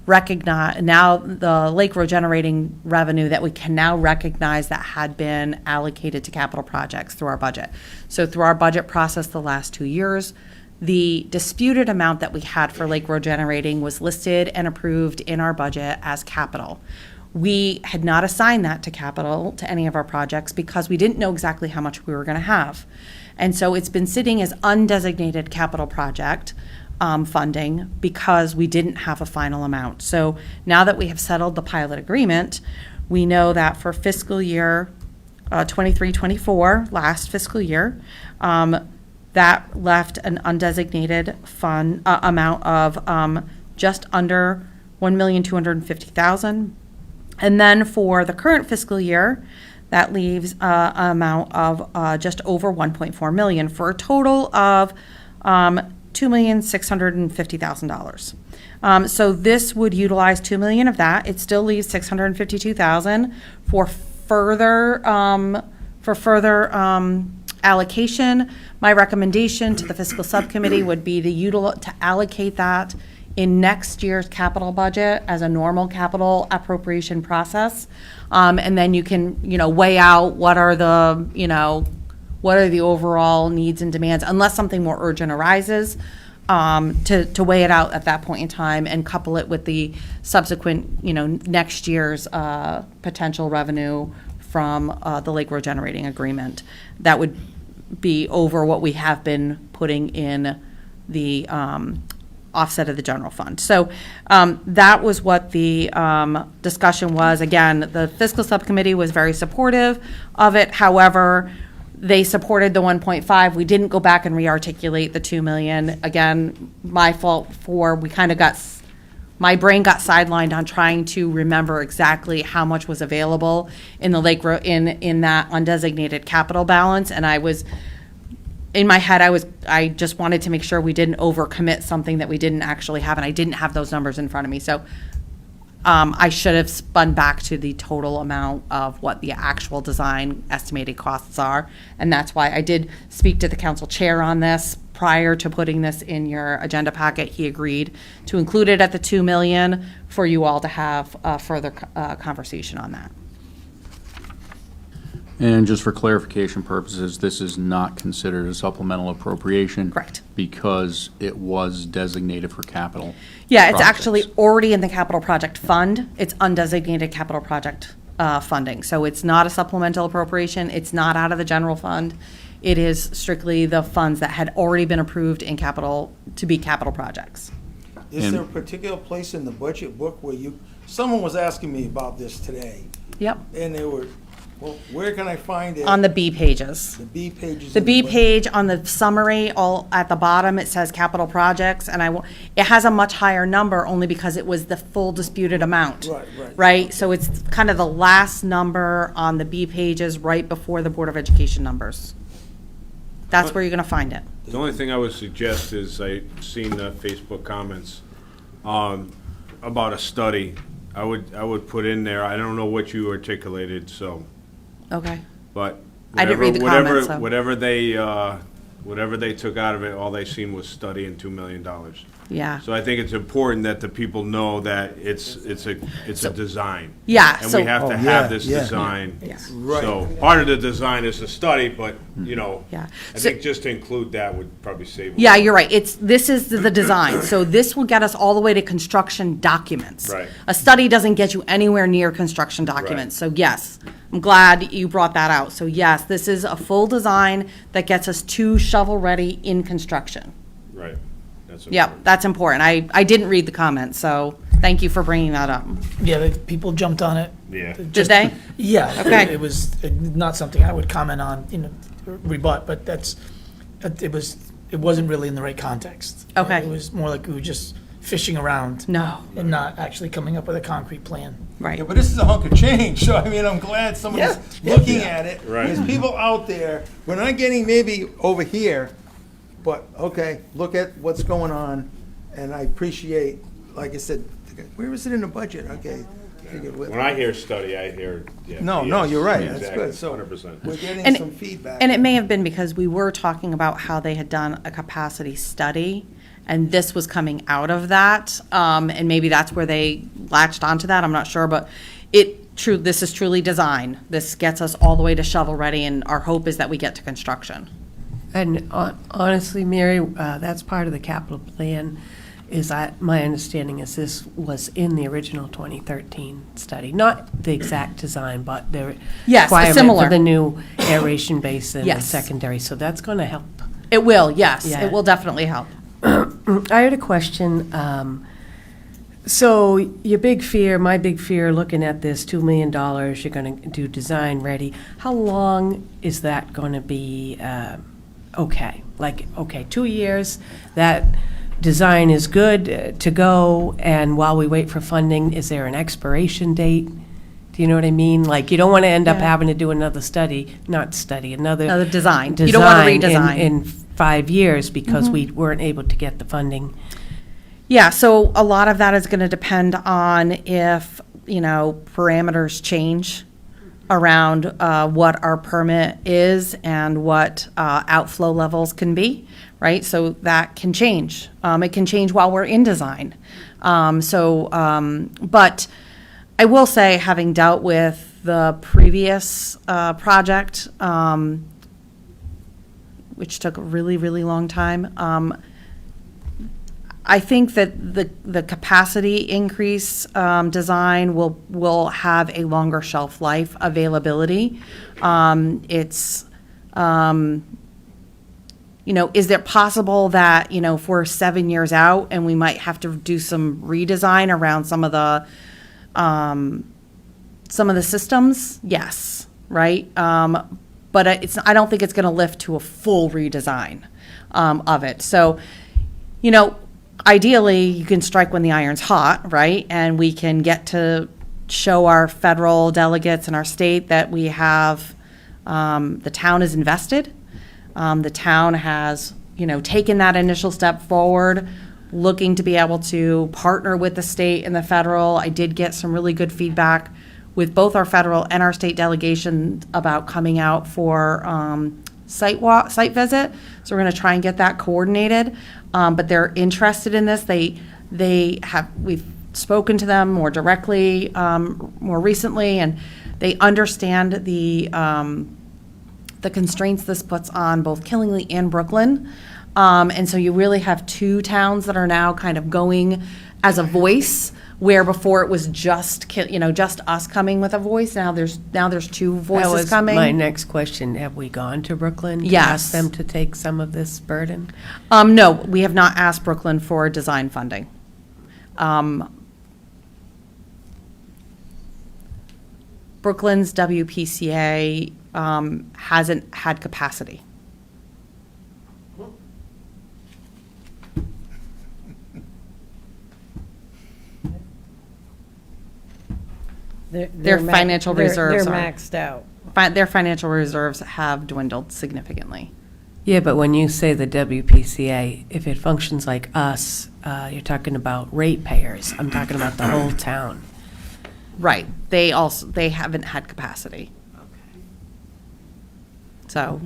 the Lake Road generating revenue that we can now recognize that had been allocated to capital projects through our budget. So through our budget process the last 2 years, the disputed amount that we had for Lake Road generating was listed and approved in our budget as capital. We had not assigned that to capital to any of our projects because we didn't know exactly how much we were going to have. And so it's been sitting as undesignated capital project funding because we didn't have a final amount. So now that we have settled the pilot agreement, we know that for fiscal year 23-24, last fiscal year, that left an undesignated fund amount of just under $1,250,000. And then for the current fiscal year, that leaves an amount of just over $1.4 million for a total of $2,650,000. So this would utilize $2 million of that. It still leaves $652,000 for further allocation. My recommendation to the fiscal subcommittee would be to allocate that in next year's capital budget as a normal capital appropriation process. And then you can, weigh out what are the overall needs and demands, unless something more urgent arises, to weigh it out at that point in time and couple it with the subsequent, next year's potential revenue from the Lake Road generating agreement. That would be over what we have been putting in the offset of the general fund. So that was what the discussion was. Again, the fiscal subcommittee was very supportive of it. However, they supported the 1.5. We didn't go back and re-articulate the 2 million. Again, my fault my brain got sidelined on trying to remember exactly how much was available in the Lake Road in that undesignated capital balance, and in my head, I just wanted to make sure we didn't overcommit something that we didn't actually have, and I didn't have those numbers in front of me. So I should have spun back to the total amount of what the actual design estimated costs are, and that's why I did speak to the council chair on this prior to putting this in your agenda packet. He agreed to include it at the 2 million for you all to have a further conversation on that. And just for clarification purposes, this is not considered a supplemental appropriation? Correct. Because it was designated for capital? Yeah, it's projects. actually already in the capital project fund. It's undesignated capital project funding. So it's not a supplemental appropriation. It's not out of the general fund. It is strictly the funds that had already been approved in capital, to be capital projects. Is And- there a particular place in the budget book where someone was asking me about this today, Yep, and they were, well, where can I find it? on the B pages. The B pages. The of B budget? page on the summary, all at the bottom, it says capital projects, and it has a much higher number only because it was the full disputed amount. Right, right. Right, so it's kind of the last number on the B pages, right before the Board of Education numbers. That's where you're gonna find it. The only thing I would suggest is, I seen the Facebook comments about a study. I would put in there, I don't know what you articulated, so, Okay. but I didn't read the whatever- comments, so. whatever they took out of it, all they seen was study and $2 million. Yeah. So I think it's important that the people know that it's a design. Yeah, And so- we have Oh, to yeah, have this yeah. design. Yeah. Right. So part of the design is the study, but, Yeah. I So- think just to include that would probably save. a Yeah, lot. you're right. This is the design. So this will get us all the way to construction documents. Right. A study doesn't get you anywhere near construction documents. So yes, I'm glad you brought that out. So yes, this is a full design that gets us to shovel-ready in construction. Right. That's Yep, important. that's important. I didn't read the comments, so thank you for bringing that up. Yeah, people jumped on it. Yeah. Did they? Yeah. Okay. It was not something I would comment on, rebut, but it wasn't really in the right context. Okay. It was more like we were just fishing around. No. And not actually coming up with a concrete plan. Right. Yeah, but this is a hunk of change, so I mean, I'm glad somebody's Yeah. looking at it. Right. There's people out there, we're not getting maybe over here, but, okay, look at what's going on, and I appreciate, like I said, where is it in the budget? Okay. figured with- When I hear study, I hear, yeah. No, yes, you're right, that's exactly, good, so 100%. we're getting And- some feedback. And it may have been because we were talking about how they had done a capacity study, and this was coming out of that, and maybe that's where they latched onto that, I'm not sure, but this is truly design. This gets us all the way to shovel-ready, and our hope is that we get to construction. And honestly, Mary, that's part of the capital plan, my understanding is this was in the original 2013 study. Not the exact design, but the Yes, requirement similar. for the new aeration basin and Yes. secondary, so that's going to help. It will, yes, Yeah. it will definitely help. I had a question. So your big fear, my big fear, looking at this $2 million, you're going to do design ready. How long is that going to be okay? Like, okay, 2 years, that design is good to go, and while we wait for funding, is there an expiration date? Do you know what I mean? Like, you don't want to end up Yeah. having to do another Another design. You don't want to redesign. in 5 years because we weren't able to get the funding. Yeah, so a lot of that is going to depend on if, parameters change around what our permit is and what outflow levels can be, right? So that can change. It can change while we're in design. But I will say, having dealt with the previous project, which took a really, really long time, I think that the capacity increase design will have a longer shelf life availability. Is it possible that, if we're 7 years out and we might have to do some redesign around some of the systems? Yes, right? But I don't think it's going to lift to a full redesign of it. So, ideally, you can strike when the iron's hot, right? And we can get to show our federal delegates and our state that we have, the town is invested. The town has, taken that initial step forward, looking to be able to partner with the state and the federal. I did get some really good feedback with both our federal and our state delegation about coming out for site visit. So we're going to try and get that coordinated. But they're interested in this. We've spoken to them more directly, more recently, and they understand the constraints this puts on both Killingly and Brooklyn. And so you really have two towns that are now kind of going as a voice, where before it was just, just us coming with a voice. Now there's two That voices was coming. my next question. Have we gone to Brooklyn? to Yes. ask them to take some of this burden? No, we have not asked Brooklyn for design funding. Brooklyn's WPCA hasn't had capacity. Their financial reserves They're are- maxed out. Their financial reserves have dwindled significantly. Yeah, but when you say the WPCA, if it functions like us, you're talking about ratepayers. I'm talking about the whole town. Right. They haven't had capacity. So,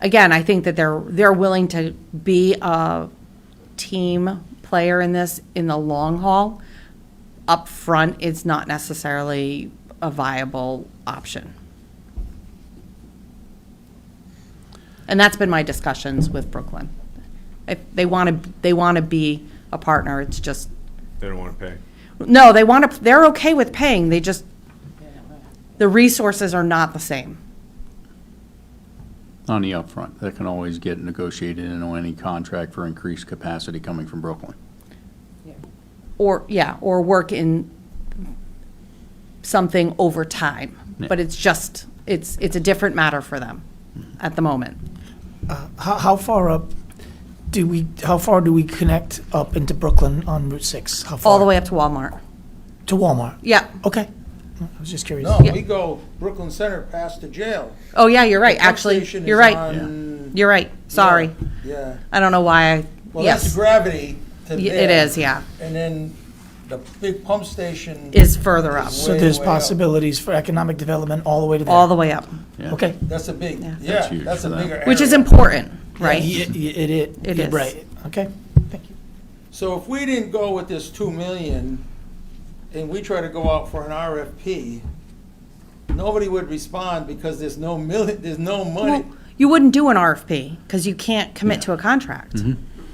again, I think that they're willing to be a team player in this in the long haul. Up front, it's not necessarily a viable option. And that's been my discussions with Brooklyn. If they want to be a partner, it's just, They don't want to pay. no, they're okay with paying, the resources are not the same. On the upfront, that can always get negotiated into any contract for increased capacity coming from Brooklyn. Or work in something over time. Yeah. But it's a different matter for them at the moment. How far do we connect up into Brooklyn on Route 6? How far? All the way up to Walmart. To Walmart? Yeah. Okay. I was just curious. No, we go Brooklyn Center past the jail. Oh, yeah, you're right, The pump actually. station You're is right. on- You're right. Sorry. Yeah. I don't know why Well, that's yes. gravity to Y- there. It is, yeah. And then the big pump station. Is further up. So way, there's way up. possibilities for economic development all the way to there? All the way up, Yeah. Okay. That's a big, Yeah. yeah, That's huge that's a for them. bigger area. which is important, right? It It is. is. Right. Okay. Thank you. So if we didn't go with this 2 million and we try to go out for an RFP, nobody would respond because there's no money. Well, you wouldn't do an RFP because you can't commit to a contract,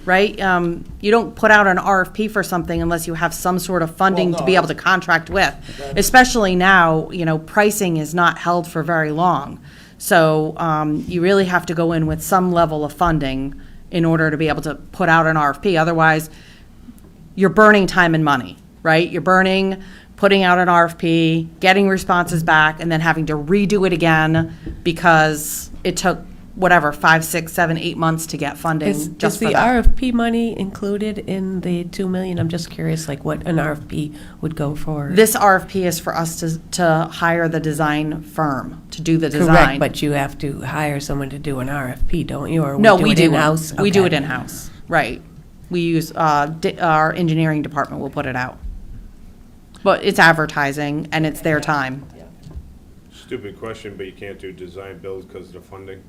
right? You don't put out an RFP for something unless you have some sort of funding Well, to no, be able to contract with. Especially now, pricing is not held for very long. So you really have to go in with some level of funding in order to be able to put out an RFP. Otherwise, you're burning time and money, right? You're putting out an RFP, getting responses back, and then having to redo it again because it took, 5, 6, 7, 8 months to get funding Is just for the that. RFP money included in the 2 million? I'm just curious, like what an RFP would go for. This RFP is for us to hire the design firm to do the Correct, design. but you have to hire someone to do an RFP, don't you? Or No, do we it do. in-house? We do Okay. it in-house, right. We use, our engineering department will put it out. But it's advertising and it's their time. Stupid question, but you can't do design build because of the funding.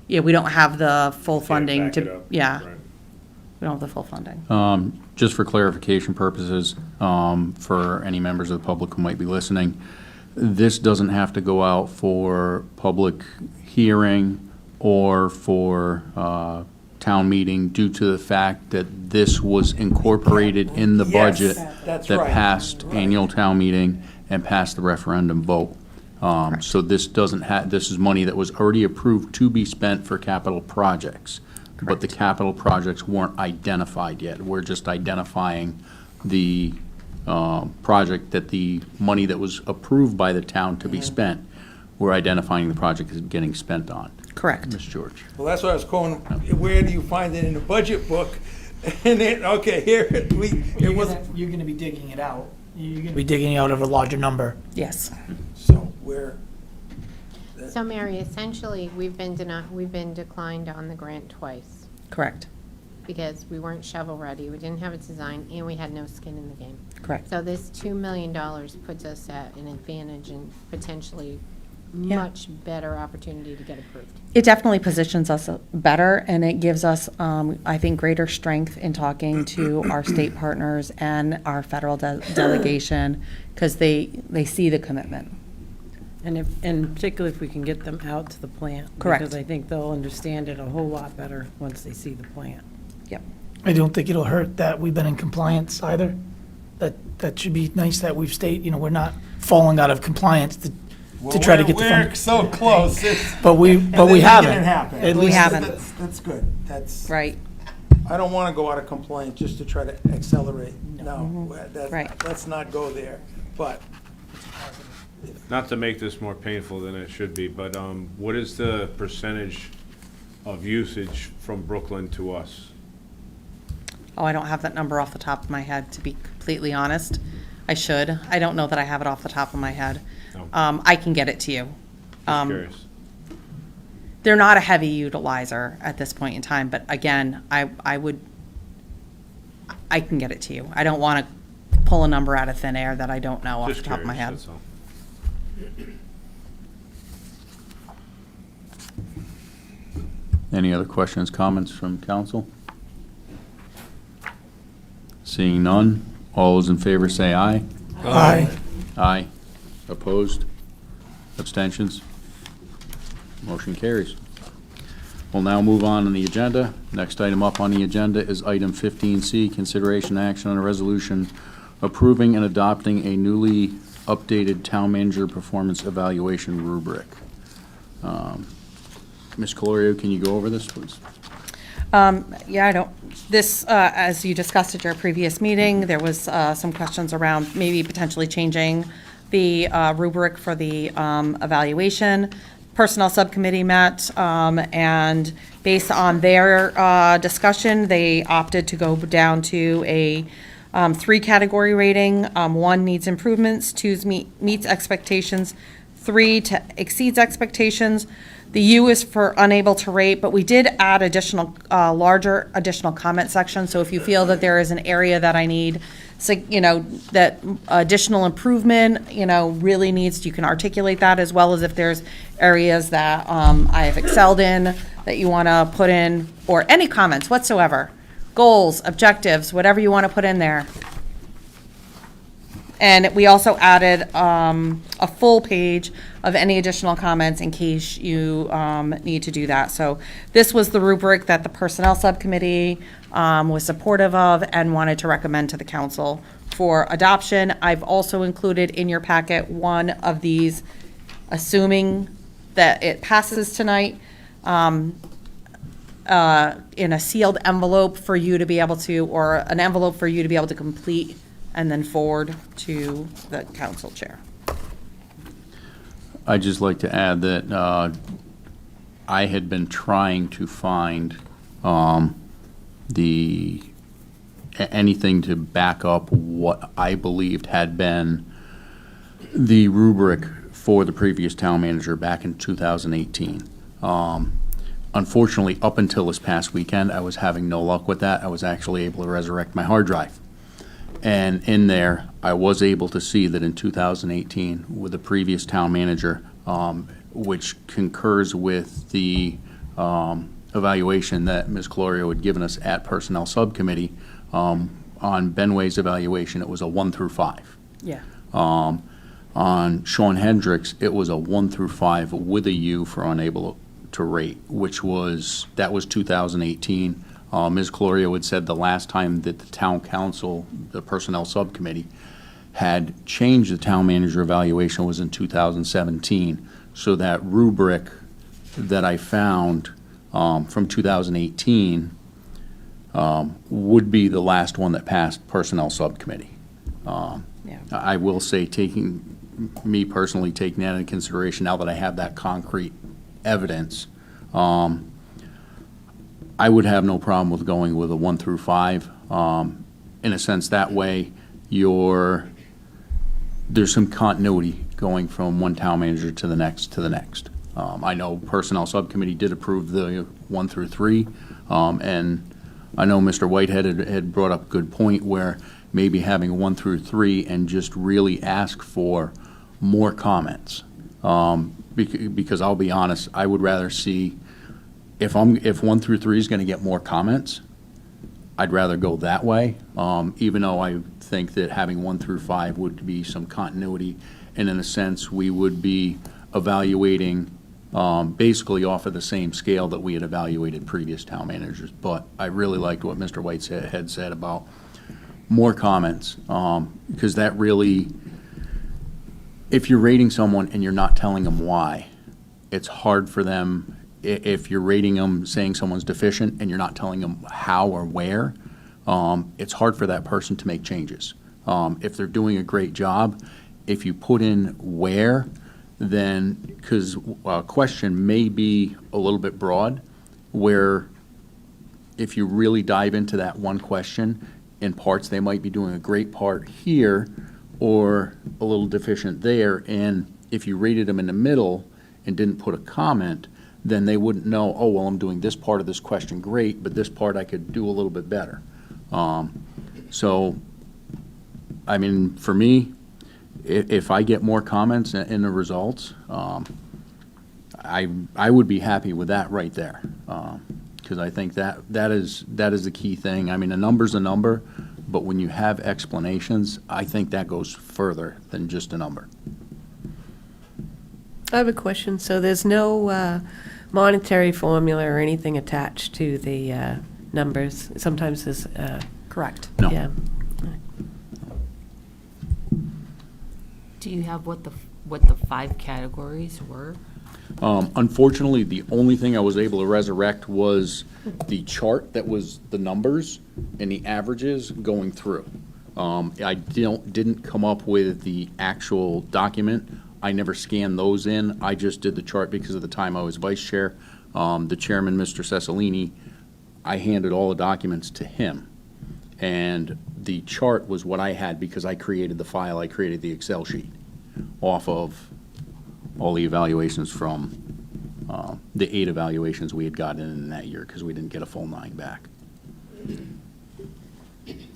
Yeah, we don't have the full Can't funding back it to, up. yeah, Right. we don't have the full funding. Just for clarification purposes, for any members of the public who might be listening, this doesn't have to go out for public hearing or for town meeting due to the fact that this was incorporated in the budget that's that right. passed annual town meeting and passed the referendum vote. So this doesn't this is money that was already approved to be spent for capital projects. But the capital projects weren't identified yet. We're just identifying the project that the money that was approved by the town to be spent, we're identifying the project as getting spent on. Correct. Ms. George? Well, that's why I was calling, where do you find it in the budget book? And then, okay, here, You're going to be digging it out. You're going to be digging it out of a larger number. Yes. so where, So Mary, essentially, we've been declined on the grant twice Correct. because we weren't shovel-ready, we didn't have a design, and we had no skin in the game. Correct. So this $2 million puts us at an advantage in potentially much better opportunity to get approved. It definitely positions us better, and it gives us, I think, greater strength in talking to our state partners and our federal delegation, because they see the commitment. And particularly if we can get them out to the plant. Correct. Because I think they'll understand it a whole lot better once they see the plant. Yep. I don't think it'll hurt that we've been in compliance either. That should be nice that we've stayed, we're not falling out of compliance to try to get the We're funding. so close. But we haven't. It happen. At We least haven't. That's good. That's, Right. I don't want to go out of compliance just to try to accelerate. No, Right. let's not go there. But Not to make this more painful than it should be, but what is the percentage of usage from Brooklyn to us? Oh, I don't have that number off the top of my head, to be completely honest. I should. I don't know that I have it off the top of my head. No. I can get it to you. Just curious. They're not a heavy utilizer at this point in time, but again, I can get it to you. I don't want to pull a number out of thin air that I don't know off the Just top of my curious, head. that's all. Any other questions, comments from council? Seeing none, all those in favor say aye. Aye. Aye. Opposed? Abstentions? Motion carries. We'll now move on the agenda. Next item up on the agenda is item 15C, consideration action on a resolution approving and adopting a newly updated town manager performance evaluation rubric. Ms. Colorio, can you go over this, please? Yeah, I don't, this, as you discussed at your previous meeting, there was some questions around maybe potentially changing the rubric for the evaluation. Personnel Subcommittee met, and based on their discussion, they opted to go down to a 3-category rating. 1 needs improvements, 2 meets expectations, 3 exceeds expectations. The U is for unable to rate, but we did add larger additional comment sections. So if you feel that there is an area that I need, that additional improvement, really needs, you can articulate that, as well as if there's areas that I have excelled in that you want to put in, or any comments whatsoever, goals, objectives, whatever you want to put in there. And we also added a full page of any additional comments in case you need to do that. So this was the rubric that the Personnel Subcommittee was supportive of and wanted to recommend to the council for adoption. I've also included in your packet one of these, assuming that it passes tonight, in a sealed envelope for you to be able to, or an envelope for you to be able to complete and then forward to the council chair. I'd just like to add that I had been trying to find anything to back up what I believed had been the rubric for the previous town manager back in 2018. Unfortunately, up until this past weekend, I was having no luck with that. I was actually able to resurrect my hard drive. And in there, I was able to see that in 2018, with the previous town manager, which concurs with the evaluation that Ms. Colorio had given us at Personnel Subcommittee, on Benway's evaluation, it was a 1 through 5. Yeah. On Sean Hendricks, it was a 1 through 5 with a U for unable to rate, that was 2018. Ms. Colorio had said the last time that the town council, the Personnel Subcommittee, had changed the town manager evaluation was in 2017. So that rubric that I found from 2018 would be the last one that passed Personnel Subcommittee. Yeah. I will say, me personally taking that into consideration, now that I have that concrete evidence, I would have no problem with going with a 1 through 5. In a sense, that way, there's some continuity going from one town manager to the next to the next. I know Personnel Subcommittee did approve the 1 through 3, and I know Mr. Whitehead had brought up a good point where maybe having 1 through 3 and just really ask for more comments Because I'll be honest, I would rather see, if 1 through 3 is gonna get more comments, I'd rather go that way, even though I think that having 1 through 5 would be some continuity, and in a sense, we would be evaluating basically off of the same scale that we had evaluated previous town managers. But I really liked what Mr. Whitehead had said about more comments, because that really, if you're rating someone and you're not telling them why, it's hard for them. If you're rating them, saying someone's deficient, and you're not telling them how or where, it's hard for that person to make changes. If they're doing a great job, if you put in where, then, because a question may be a little bit broad, where if you really dive into that one question in parts, they might be doing a great part here or a little deficient there, and if you rated them in the middle and didn't put a comment, then they wouldn't know, oh, well, I'm doing this part of this question great, but this part I could do a little bit better. So, I mean, for me, if I get more comments in the results, I would be happy with that right there. Because I think that is the key thing. I mean, a number's a number, but when you have explanations, I think that goes further than just a number. I have a question. So there's no monetary formula or anything attached to the numbers? Sometimes there's, Correct. No. yeah. Do you have what the 5 categories were? Unfortunately, the only thing I was able to resurrect was the chart that was the numbers and the averages going through. I didn't come up with the actual document. I never scanned those in. I just did the chart because of the time I was vice chair. The chairman, Mr. Cecilini, I handed all the documents to him. And the chart was what I had because I created the file, I created the Excel sheet off of all the evaluations from the 8 evaluations we had gotten in that year, because we didn't get a full 9 back.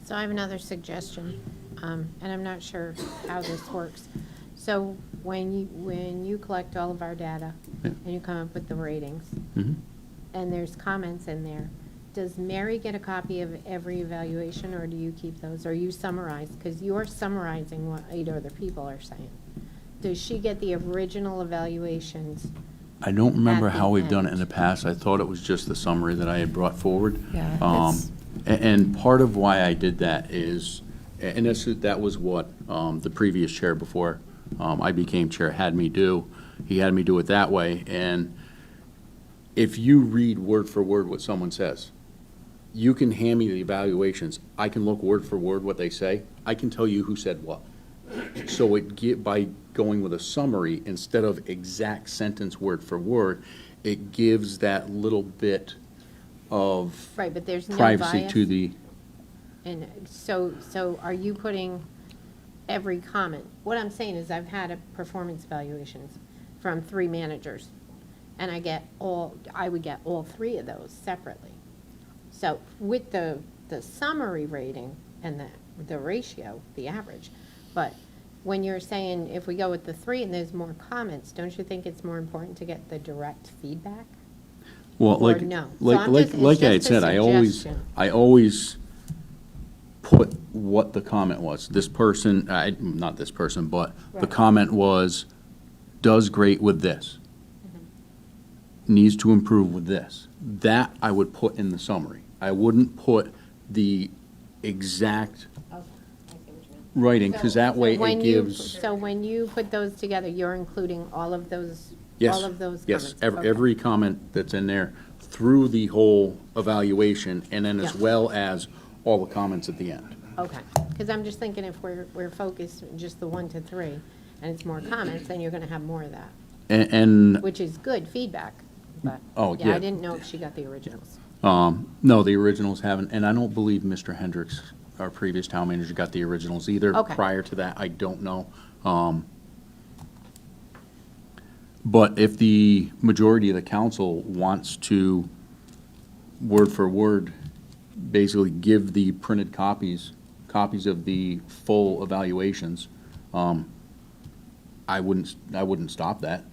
So I have another suggestion, and I'm not sure how this works. So when you collect all of our data Yeah. and you come up with the ratings, Mhm. and there's comments in there, does Mary get a copy of every evaluation, or do you keep those? Or you summarize? Because you're summarizing what 8 other people are saying. Does she get the original evaluations? I don't remember At the how we've done it in end. the past. I thought it was just the summary that I had brought forward. Yeah, And part of why I did that is, and that was what the previous chair before I became chair had me do. He had me do it that way. And if you read word for word what someone says, you can hand me the evaluations. I can look word for word what they say. I can tell you who said what. So by going with a summary instead of exact sentence word for word, it gives that little bit of Right, but there's no privacy bias? to the. And so are you putting every comment? What I'm saying is I've had performance evaluations from 3 managers, and I would get all 3 of those separately. So with the summary rating and the ratio, the average, but when you're saying if we go with the 3 and there's more comments, don't you think it's more important to get the direct feedback? Well, Or like, no? So like, I'm like, just- it's like I had just a said, suggestion. I always put what the comment was. This person, not this person, but the Right. comment was, does great with this. Needs to improve with this. That I would put in the summary. I wouldn't put the exact writing, because that way it gives. So when you put those together, you're including all of those? Yes. All of those Yes, comments? Okay. every comment that's in there through the whole evaluation, and then as Yeah. well as all the comments at the end. Okay, because I'm just thinking if we're focused just the 1 to 3, and it's more comments, then you're gonna have more of that, And, which is good feedback, but. Oh, Yeah, yeah. I didn't know if she got the originals. no, the originals haven't, and I don't believe Mr. Hendricks, our previous town manager, got the originals either. Okay. Prior to that, I don't know. But if the majority of the council wants to, word for word, basically give the printed copies of the full evaluations, I wouldn't stop that.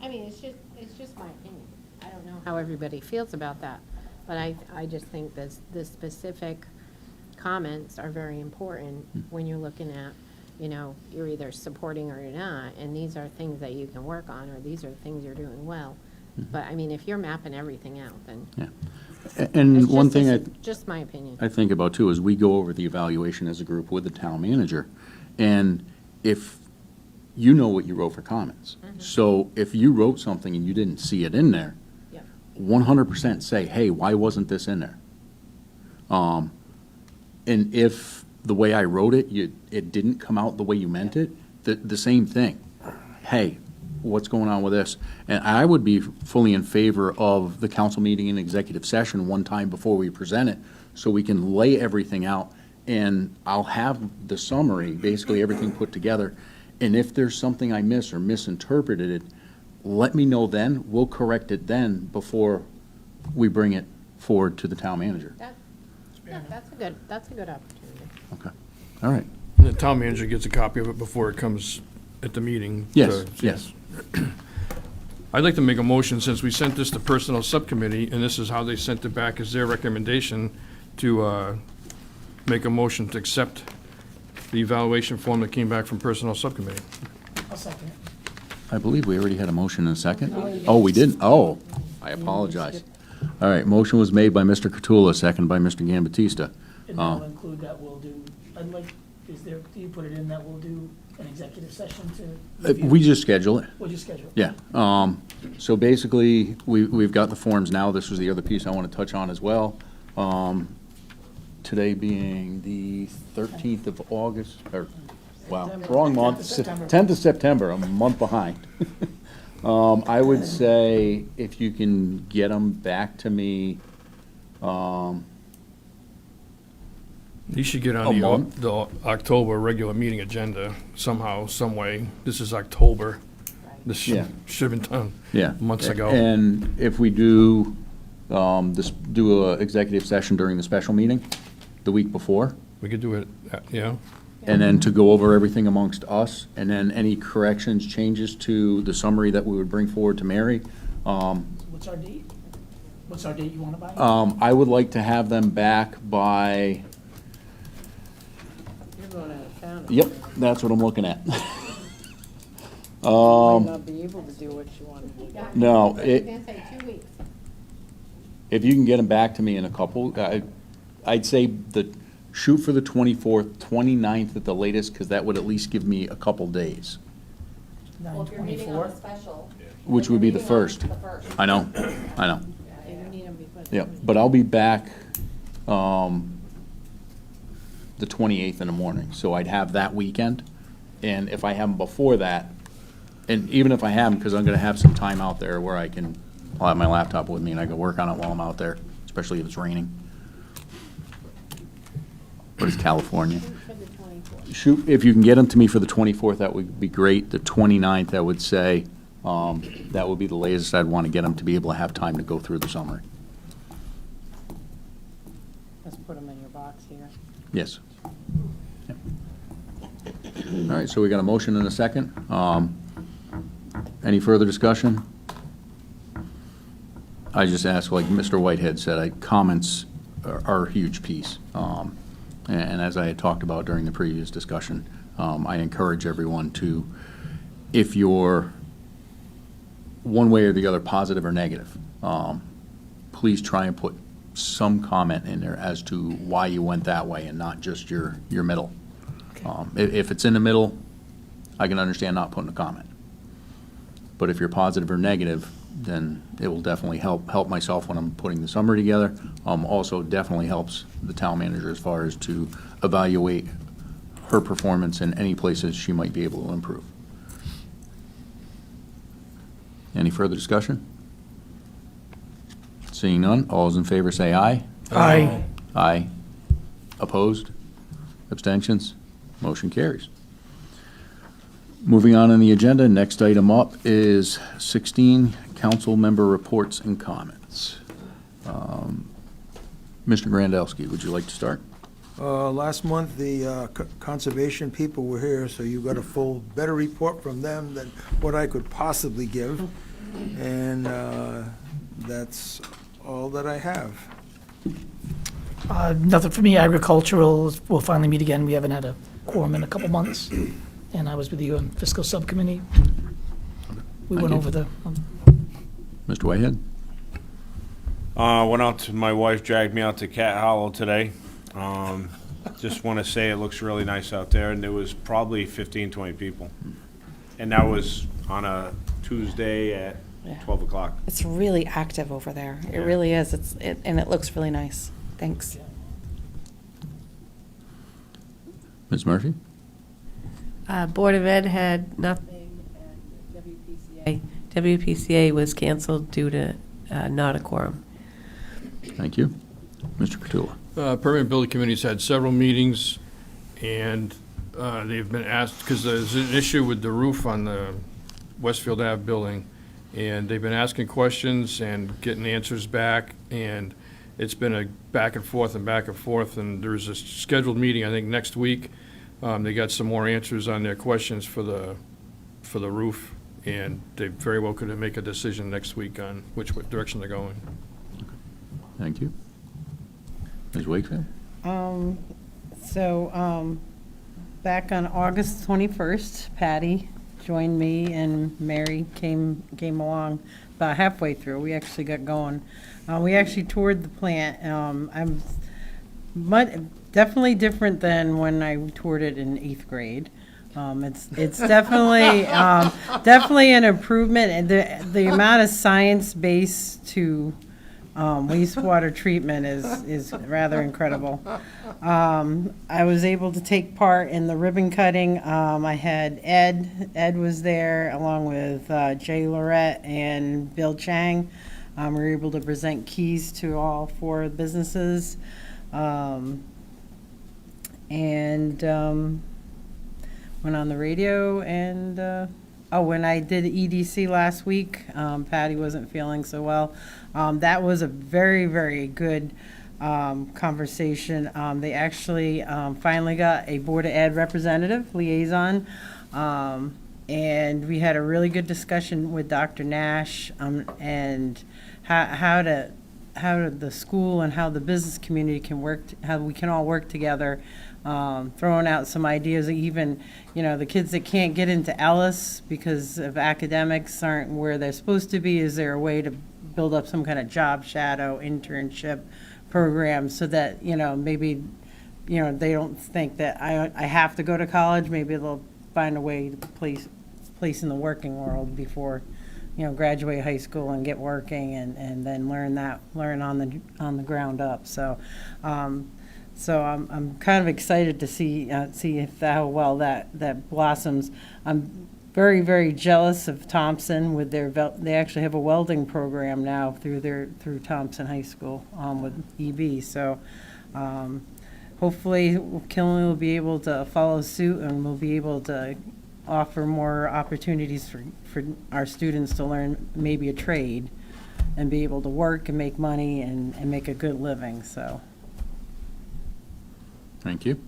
I mean, it's just my opinion. I don't know how everybody feels about that, but I just think the specific comments are very important when you're looking at, you're either supporting or you're not, and these are things that you can work on, or these are things you're doing well. But, I mean, if you're mapping everything out, then Yeah. And it's one thing just my opinion. I think about too is we go over the evaluation as a group with the town manager. And if you know what you wrote for comments, so if you wrote something and you didn't see it in there, Yep. 100% say, hey, why wasn't this in there? And if the way I wrote it, it didn't come out the way you meant it, the same thing. Hey, what's going on with this? And I would be fully in favor of the council meeting in executive session one time before we present it, so we can lay everything out, and I'll have the summary, basically everything put together. And if there's something I miss or misinterpreted it, let me know then. We'll correct it then before we bring it forward to the town manager. That's a good opportunity. Okay, all right. And the town manager gets a copy of it before it comes at the meeting. Yes, yes. I'd like to make a motion, since we sent this to Personnel Subcommittee, and this is how they sent it back as their recommendation, to make a motion to accept the evaluation form that came back from Personnel Subcommittee. I'll second it. I believe we already had a motion in a second. Oh, we didn't? Oh, I apologize. All right, motion was made by Mr. Catula, second by Mr. Gambatista. And that'll include that we'll do, do you put it in that we'll do an executive session to review? We just schedule it. We'll just schedule it. Yeah. So basically, we've got the forms now. This was the other piece I want to touch on as well. Today being the 13th of August, or, wow, September. wrong month. 10th of September. 10th of September, I'm a month behind. I would say if you can get them back to me, You should get A on month? the October regular meeting agenda somehow, some way. This is October. This Yeah. should have been done yeah. months ago. And if we do, do a executive session during the special meeting, the week before, We could do it, yeah. and then to go over everything amongst us, and then any corrections, changes to the summary that we would bring forward to Mary. What's our date? What's our date you want to buy? I would like to have them back by, You're going out of town. yep, that's what I'm looking at. Might not be able to do what you want to do. No, I was gonna say 2 weeks. if you can get them back to me in a couple, I'd say shoot for the 24th, 29th at the latest, because that would at least give me a couple days, 9/24? special. which would be the first. I know. Yeah, you need them before the Yeah, 20th. but I'll be back, the 28th in the morning, so I'd have that weekend. And if I have them before that, and even if I have them, because I'm gonna have some time out there where I'll have my laptop with me and I can work on it while I'm out there, especially if it's raining. But it's California. For the 24th. Shoot, if you can get them to me for the 24th, that would be great. The 29th, I would say, that would be the latest I'd want to get them to be able to have time to go through the summary. Let's put them in your box here. Yes. Yep. All right, so we got a motion and a second. Any further discussion? I just ask, like Mr. Whitehead said, comments are a huge piece. And as I had talked about during the previous discussion, I encourage everyone to, if you're one way or the other, positive or negative, please try and put some comment in there as to why you went that way and not just your middle. If it's in the middle, I can understand not putting a comment. But if you're positive or negative, then it will definitely help myself when I'm putting the summary together. Also definitely helps the town manager as far as to evaluate her performance in any places she might be able to improve. Any further discussion? Seeing none, all those in favor say aye. Aye. Aye. Opposed? Abstentions? Motion carries. Moving on the agenda, next item up is 16, council member reports and comments. Mr. Grandelsky, would you like to start? Last month, the conservation people were here, so you got a better report from them than what I could possibly give. And that's all that I have. Nothing for me. Agricultural, we'll finally meet again. We haven't had a quorum in a couple months. And I was with you on fiscal subcommittee. We Thank went you. over the, Mr. Whitehead? Went out to, my wife dragged me out to Cat Hollow today. Just want to say it looks really nice out there, and there was probably 15, 20 people. And that was on a Tuesday at Yeah. 12 o'clock. It's really active over there. It Yeah. really is. And it looks really nice. Thanks. Ms. Murphy? Board of Ed had nothing, and WPCA was canceled due to not a quorum. Thank you. Mr. Cottula? Permanent Building Committee's had several meetings, and they've been asked, because there's an issue with the roof on the Westfield Ave building, and they've been asking questions and getting answers back, and it's been a back and forth, and there's a scheduled meeting, I think, next week. They got some more answers on their questions for the roof, and they very well could make a decision next week on which direction they're going. Thank you. Ms. Wakefield? Back on August 21st, Patty joined me and Mary came along about halfway through. We actually got going. We actually toured the plant. I'm definitely different than when I toured it in 8th grade. It's definitely definitely an improvement, and the amount of science base to wastewater treatment is rather incredible. I was able to take part in the ribbon cutting. I had Ed was there along with Jay Lorette and Bill Chang. We were able to present keys to all 4 businesses. Went on the radio, and when I did EDC last week, Patty wasn't feeling so well. That was a very, very good conversation. They actually finally got a Board of Ed representative liaison, and we had a really good discussion with Dr. Nash and how the school and how the business community can work, how we can all work together. Throwing out some ideas, even, the kids that can't get into Ellis because of academics aren't where they're supposed to be. Is there a way to build up some kind of job shadow internship program so that, maybe, they don't think that I have to go to college. Maybe they'll find a way to place in the working world before, graduate high school and get working and then learn on the ground up. So I'm kind of excited to see how well that blossoms. I'm very, very jealous of Thompson with they actually have a welding program now through Thompson High School with EB. So hopefully Killen will be able to follow suit, and we'll be able to offer more opportunities for our students to learn maybe a trade and be able to work and make money and make a good living. So. Thank you.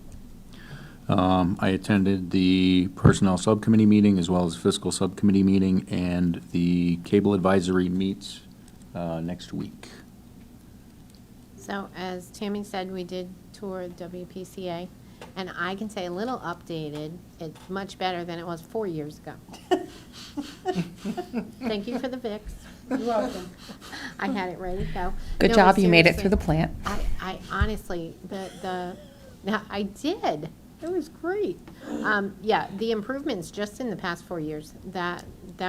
I attended the Personnel Subcommittee meeting as well as Fiscal Subcommittee meeting, and the Cable Advisory meets next week. So as Tammy said, we did tour WPCA, and I can say a little updated. It's much better than it was 4 years ago. Thank you for the Vicks. You're welcome. I had it ready to go. Good No, job. but You made it seriously, through the plant. I honestly, I did. It was great. Yeah, the improvements just in the past 4 years, that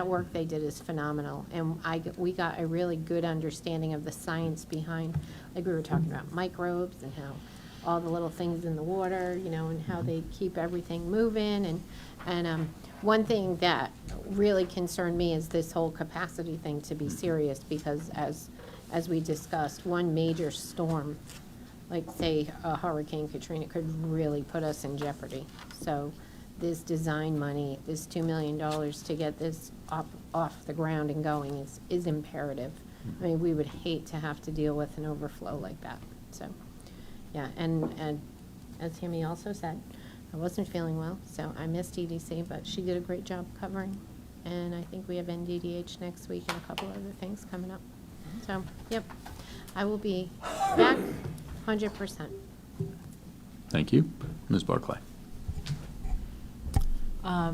work they did is phenomenal. And we got a really good understanding of the science behind, like we were talking about microbes and how all the little things in the water, and how they keep everything moving. And one thing that really concerned me is this whole capacity thing to be serious, because as we discussed, one major storm, like say a Hurricane Katrina, could really put us in jeopardy. So this design money, this $2 million to get this off the ground and going is imperative. I mean, we would hate to have to deal with an overflow like that. So, yeah, and as Tammy also said, I wasn't feeling well, so I missed EDC, but she did a great job covering. And I think we have NDDH next week and a couple other things coming up. So, yep, I will be back 100%. Thank you. Ms. Barclay.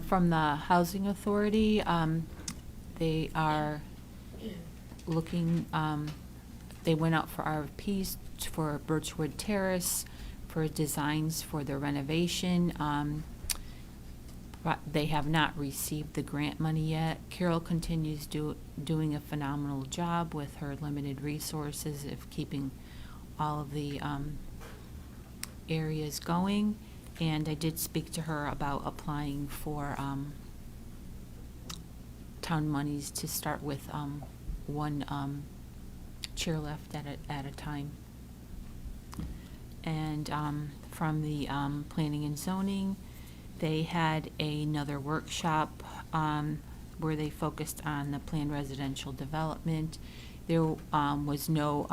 From the Housing Authority, they are looking, they went out for RFPs for Birchwood Terrace, for designs for the renovation. But they have not received the grant money yet. Carol continues doing a phenomenal job with her limited resources of keeping all of the areas going. And I did speak to her about applying for town monies to start with one chairlift at a time. And from the Planning and Zoning, they had another workshop where they focused on the planned residential development. There was no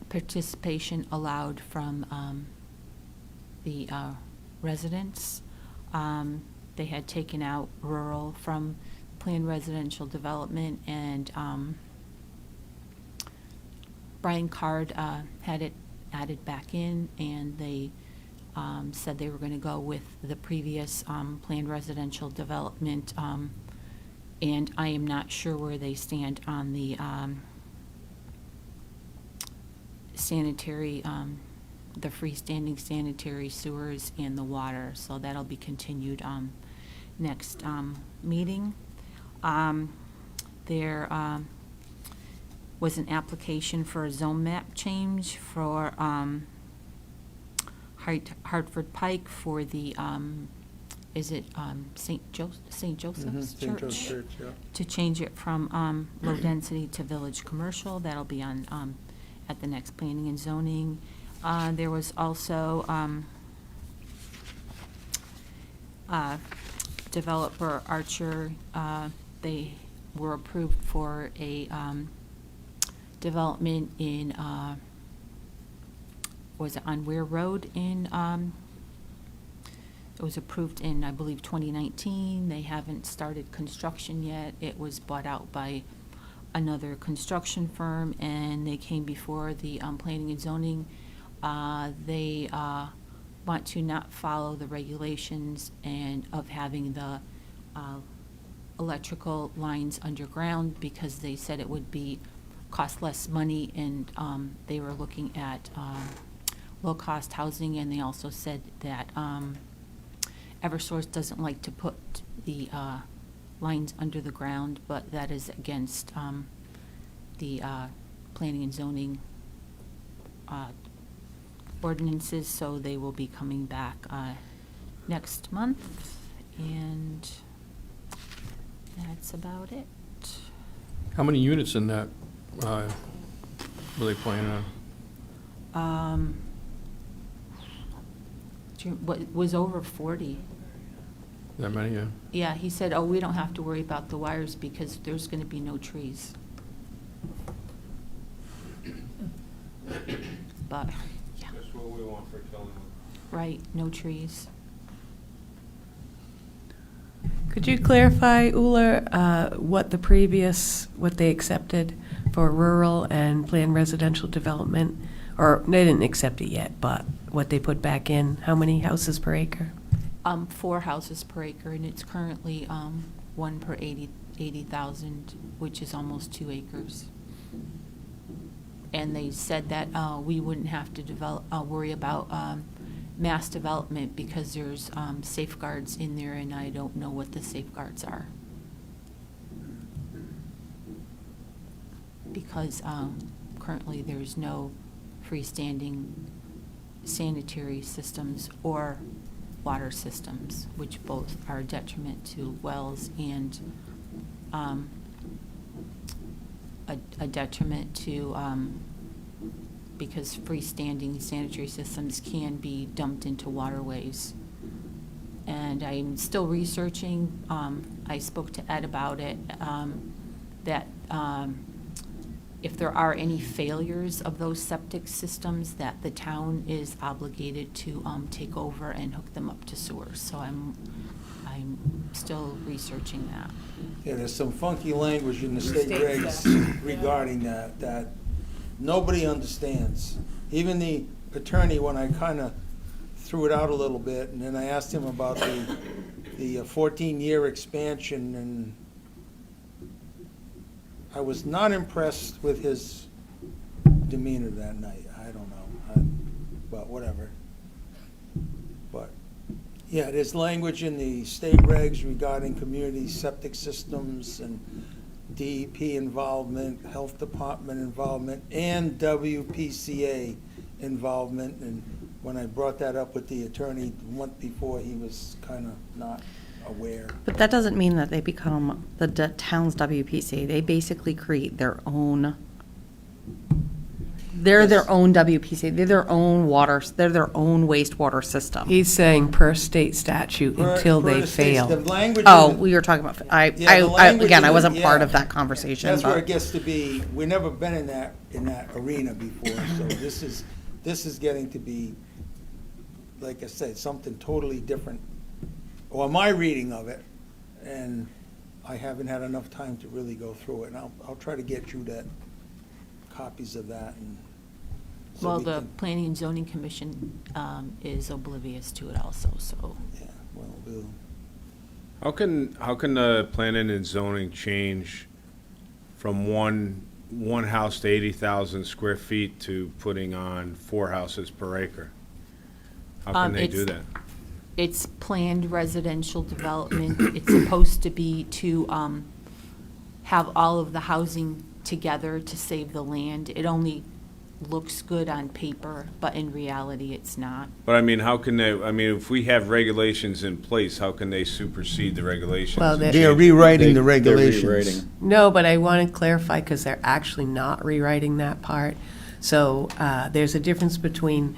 participation allowed from the residents. They had taken out rural from planned residential development, and Brian Card had it added back in, and they said they were going to go with the previous planned residential development, and I am not sure where they stand on the sanitary, the freestanding sanitary sewers and the water, so that'll be continued next meeting. There was an application for a zone map change for Hartford Pike for the, is it St. Joseph's Church? To change it from low density to village commercial. That'll be on at the next planning and zoning. There was also developer Archer. They were approved for a development in, was it on Ware Road in, it was approved in, I believe, 2019. They haven't started construction yet. It was bought out by another construction firm, and they came before the planning and zoning. They want to not follow the regulations and of having the electrical lines underground, because they said it would be cost less money, and they were looking at low-cost housing, and they also said that Eversource doesn't like to put the lines under the ground, but that is against the planning and zoning ordinances, so they will be coming back next month, and that's about it. How many units in that were they planning on? What was over 40. That many, yeah? Yeah, he said, oh, we don't have to worry about the wires because there's going to be no trees. But, yeah, That's what we want for Killingwood. right, no trees. Could you clarify, Ulla, what they accepted for rural and planned residential development? Or they didn't accept it yet, but what they put back in, how many houses per acre? 4 houses per acre, and it's currently 1 per 80,000, which is almost 2 acres. And they said that we wouldn't have to worry about mass development because there's safeguards in there, and I don't know what the safeguards are. Because currently there's no freestanding sanitary systems or water systems, which both are a detriment to wells and a detriment to, because freestanding sanitary systems can be dumped into waterways. And I'm still researching. I spoke to Ed about it, that if there are any failures of those septic systems, that the town is obligated to take over and hook them up to sewers. So I'm still researching that. Yeah, there's some funky language in the state regs regarding that nobody understands. Even the attorney, when I kind of threw it out a little bit, and then I asked him about the 14-year expansion, and I was not impressed with his demeanor that night. I don't know, but whatever. But, yeah, there's language in the state regs regarding community septic systems and DEP involvement, health department involvement, and WPCA involvement. And when I brought that up with the attorney the month before, he was kind of not aware. But that doesn't mean that they become the town's WPC. They basically create their own, they're their own WPC. They're their own water, they're their own wastewater system. He's saying per state statute until Per they the states, fail. the language Oh, in- we were talking about, Yeah, the language again, I in the- wasn't part yeah. of that conversation. That's where but- it gets to be, we've never been in that arena before, so this is getting to be, like I said, something totally different, or my reading of it, and I haven't had enough time to really go through it, and I'll try to get you copies of that, and. so Well, we the can- Planning and Zoning Commission is oblivious to it also, so. Yeah, well, we'll. How can the planning and zoning change from one house to 80,000 square feet to putting on 4 houses per acre? How can they do that? It's planned residential development. It's supposed to be to have all of the housing together to save the land. It only looks good on paper, but in reality, it's not. But I mean, how can they, I mean, if we have regulations in place, how can they supersede the regulations? Well, and they- They are change- rewriting the They're regulations. rewriting. No, but I want to clarify because they're actually not rewriting that part. So there's a difference between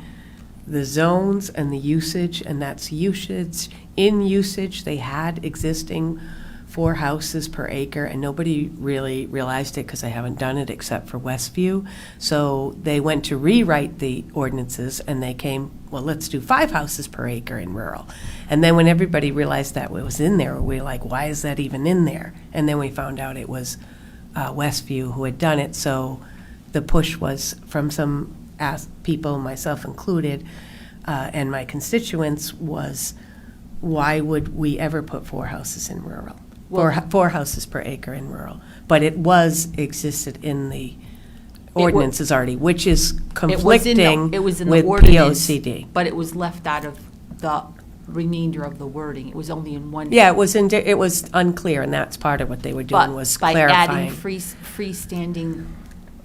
the zones and the usage, and that's usage. In usage, they had existing 4 houses per acre, and nobody really realized it because I haven't done it except for Westview. So they went to rewrite the ordinances, and they came, well, let's do 5 houses per acre in rural. And then when everybody realized that it was in there, we were like, why is that even in there? And then we found out it was Westview who had done it. So the push was from some people, myself included, and my constituents, was why would we ever put 4 houses in rural? Four houses per acre in rural. But it existed in the ordinances already, which is conflicting It was in the with ordinance, POCD. but it was left out of the remainder of the wording. It was only in one. Yeah, it was unclear, and that's part of what they were doing, was But by adding clarifying.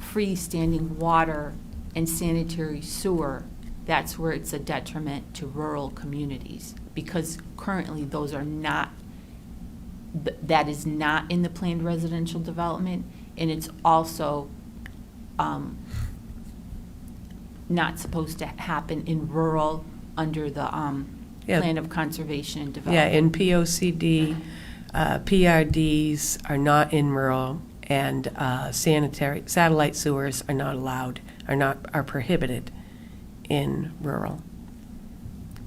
freestanding water and sanitary sewer, that's where it's a detriment to rural communities. Because currently, those are not, that is not in the planned residential development, and it's also not supposed to happen in rural under the Yeah. Plan of Conservation and Yeah, Development. in POCD, PRDs are not in rural, and satellite sewers are not allowed, are prohibited in rural.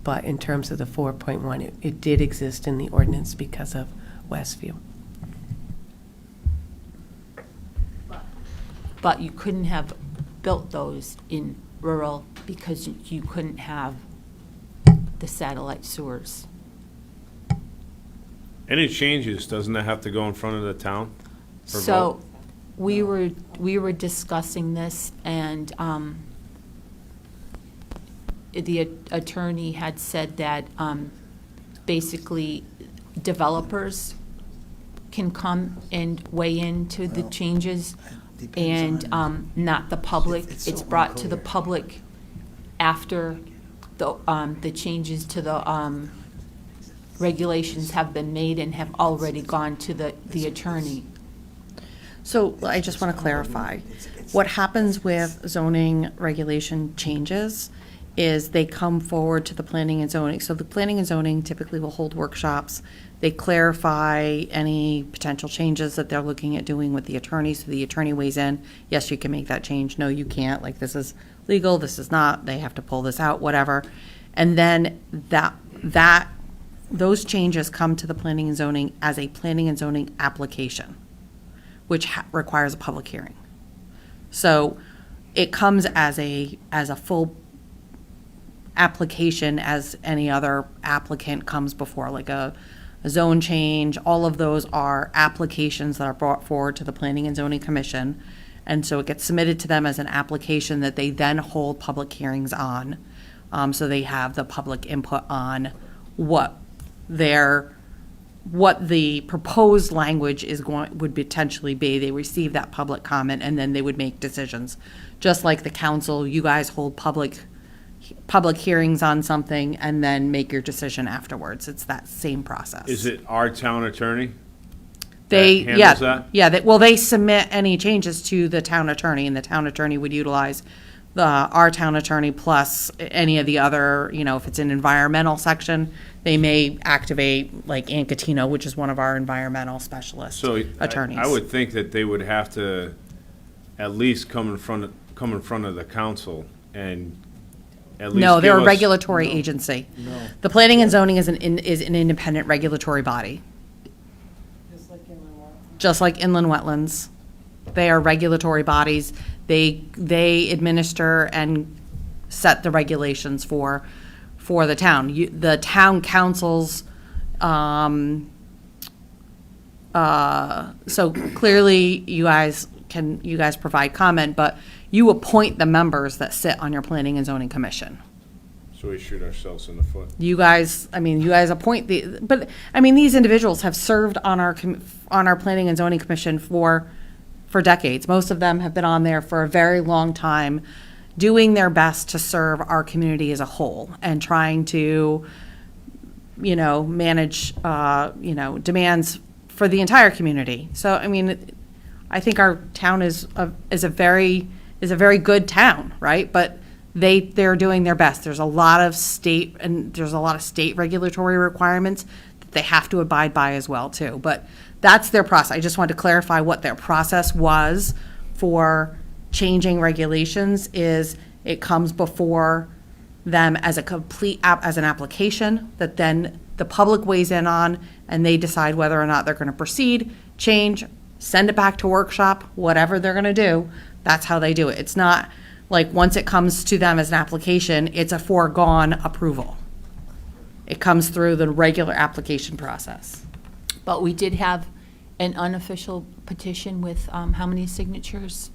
But in terms of the 4.1, it did exist in the ordinance because of Westview. But you couldn't have built those in rural because you couldn't have the satellite sewers. Any changes, doesn't that have to go in front of the town? for So, vote? we were discussing this, and the attorney had said that basically developers can come and weigh into the Well, changes, depends and on- not the public. It's It's so brought to the unclear. public after the changes to the regulations have been made and have already gone to the attorney. So I just want to clarify. What happens with zoning regulation changes is they come forward to the planning and zoning. So the planning and zoning typically will hold workshops. They clarify any potential changes that they're looking at doing with the attorney. So the attorney weighs in, yes, you can make that change. No, you can't. Like, this is legal, this is not. They have to pull this out, whatever. And then those changes come to the planning and zoning as a planning and zoning application, which requires a public hearing. So it comes as a full application as any other applicant comes before, like a zone change. All of those are applications that are brought forward to the Planning and Zoning Commission. And so it gets submitted to them as an application that they then hold public hearings on. So they have the public input on what the proposed language would potentially be. They receive that public comment, and then they would make decisions. Just like the council, you guys hold public hearings on something and then make your decision afterwards. It's that same process. Is it our town attorney? They, that handles that? Yeah, they submit any changes to the town attorney, and the town attorney would utilize our town attorney plus any of the other, if it's an environmental section, they may activate like Ann Catino, which is one of our environmental specialist attorneys. I would think that they would have to at least come in front of the council and at least No, they're give a us- regulatory agency. The planning and zoning is an independent regulatory body. Just like inland wetlands. They are regulatory bodies. They administer and set the regulations for the town. The town councils, so clearly you guys provide comment, but you appoint the members that sit on your planning and zoning commission. So we shoot ourselves in the foot. You guys appoint these individuals have served on our planning and zoning commission for decades. Most of them have been on there for a very long time, doing their best to serve our community as a whole and trying to, manage, demands for the entire community. So, I think our town is a very good town, right? But they're doing their best. There's a lot of state regulatory requirements that they have to abide by as well too. But that's their process. I just wanted to clarify what their process was for changing regulations. Is it comes before them as as an application that then the public weighs in on, and they decide whether or not they're going to proceed, change, send it back to workshop, whatever they're going to do. That's how they do it. It's not like once it comes to them as an application, it's a foregone approval. It comes through the regular application process. But we did have an unofficial petition with how many signatures?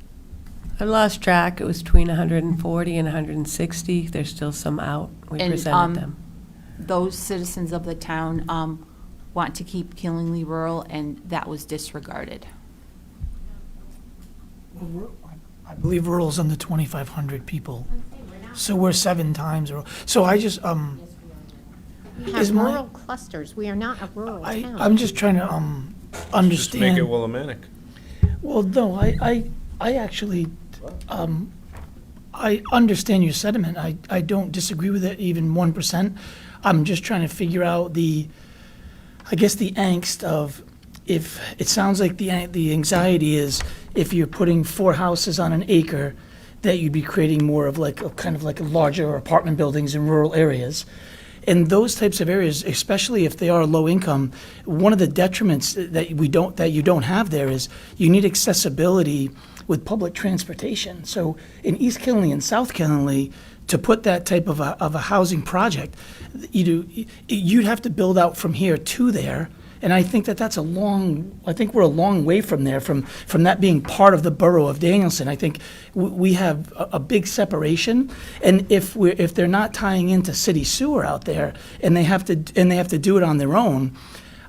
I lost track. It was between 140 and 160. There's still some out. We And, presented them. Those citizens of the town want to keep Killingly rural, and that was disregarded. I believe rural's under 2,500 people, so we're 7 times rural. So I just, We Is have my- rural clusters. We are not a rural town. I'm just trying to Just make understand. it Willimantic. Well, no, I actually, I understand your sentiment. I don't disagree with it even 1%. I'm just trying to figure out the angst of, if, it sounds like the anxiety is if you're putting 4 houses on an acre, that you'd be creating more of like, a kind of like larger apartment buildings in rural areas. In those types of areas, especially if they are low income, one of the detriments that you don't have there is you need accessibility with public transportation. So in East Killenly and South Killenly, to put that type of a housing project, you'd have to build out from here to there. And I think I think we're a long way from there, from that being part of the borough of Danielson. I think we have a big separation. And if they're not tying into city sewer out there, and they have to do it on their own,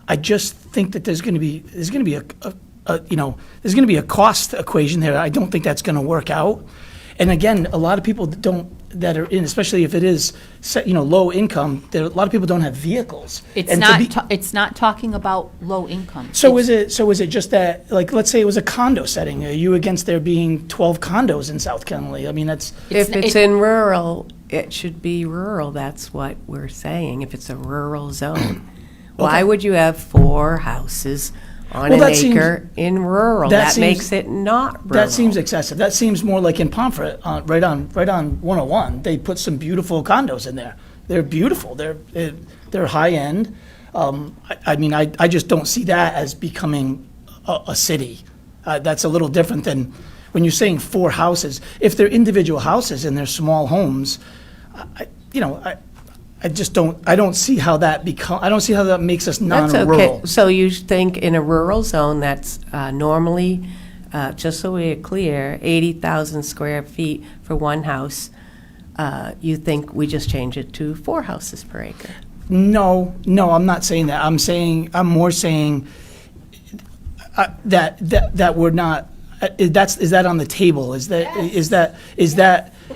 I just think that there's going to be a cost equation there. I don't think that's going to work out. And again, a lot of people that are in, especially if it is, low income, a lot of people don't have vehicles. It's And to be- it's not talking about low income. So is it just that, like, let's say it was a condo setting? Are you against there being 12 condos in South Kennelly? I mean, that's, If it's in rural, it should be rural, that's what we're saying, if it's a rural zone. Why would you have 4 houses on Well, an that seems- acre in rural? that That seems- makes it not rural. That seems excessive. That seems more like in Pomfret, right on 101. They put some beautiful condos in there. They're beautiful. They're high end. I mean, I just don't see that as becoming a city. That's a little different than when you're saying 4 houses. If they're individual houses and they're small homes, I just don't. I don't see how that makes us That's non-rural. okay. So you think in a rural zone that's normally, just so we're clear, 80,000 square feet for one house, you think we just change it to 4 houses per acre? No, I'm not saying that. I'm more saying that we're not. Is that on the table? Is that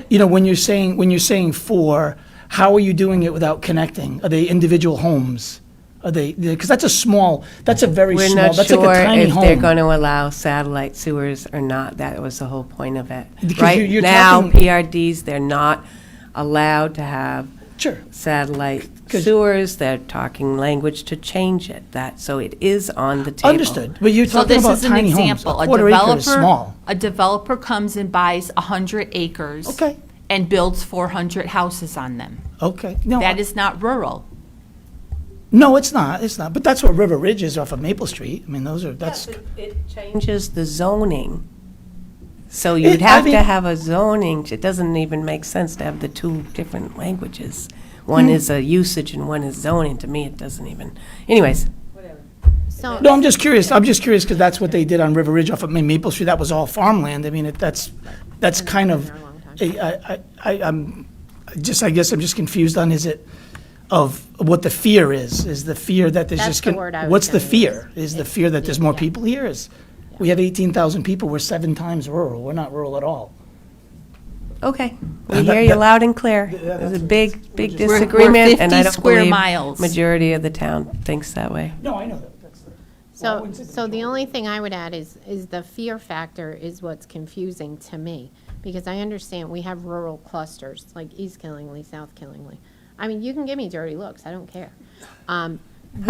when you're saying 4? How are you doing it without connecting? Are they individual homes? Are they? Because that's a very We're small. not That's sure like a tiny if home. they're going to allow satellite sewers or not. That was the whole point of it. Because Right you're now, talking- PRDs, they're not allowed to have Sure. satellite 'Cause- sewers. They're talking language to change it. So it is on the table. Understood. But you're So talking this about is an tiny homes. example. A quarter acre is small. A developer comes and buys 100 acres. Okay. And builds 400 houses on them. Okay. No, That is not rural. no, it's not. It's not. But that's what River Ridge is off of Maple Street. I mean, that's. It changes the zoning. So I you'd have mean- to have a zoning. It doesn't even make sense to have the 2 different languages. One is a usage and one is zoning. To me, it doesn't even. Anyways, So, No, I'm just curious. I'm just curious because that's what they did on River Ridge off of Maple Street. That was all farmland. I mean, that's kind of. I guess I'm just confused on of what the fear is. Is the fear that there's That's just the word I was what's the gonna fear? use. Is the fear that there's more Yeah. people here? We have 18,000 people. We're 7 times rural. We're not rural at all. okay. We hear you loud and clear. There's a big We're disagreement, and I 50 don't square believe miles. majority of the town thinks that way. No, I know that. Well, I So, wouldn't say so the only thing I would add is the fear factor is what's confusing to me. Because I understand we have rural clusters, like East Killingly, South Killingly. I mean, you can give me dirty looks, I don't care. I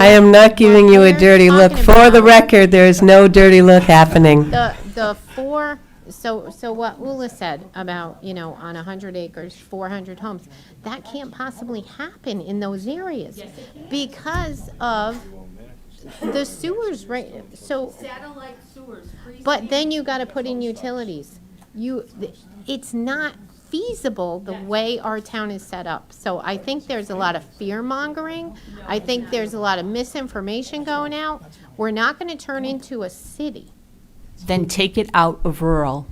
am not giving you a we're dirty look. talking For the about- record, there is no dirty look happening. The 4, so what Ula said about, on 100 acres, 400 homes, that can't possibly happen in those areas. Because of the sewers, right, so. Satellite sewers. But then you gotta put in utilities. It's not feasible the way our town is set up. So I think there's a lot of fear mongering. I think there's a lot of misinformation going out. We're not gonna turn into a city. Then take it out of rural.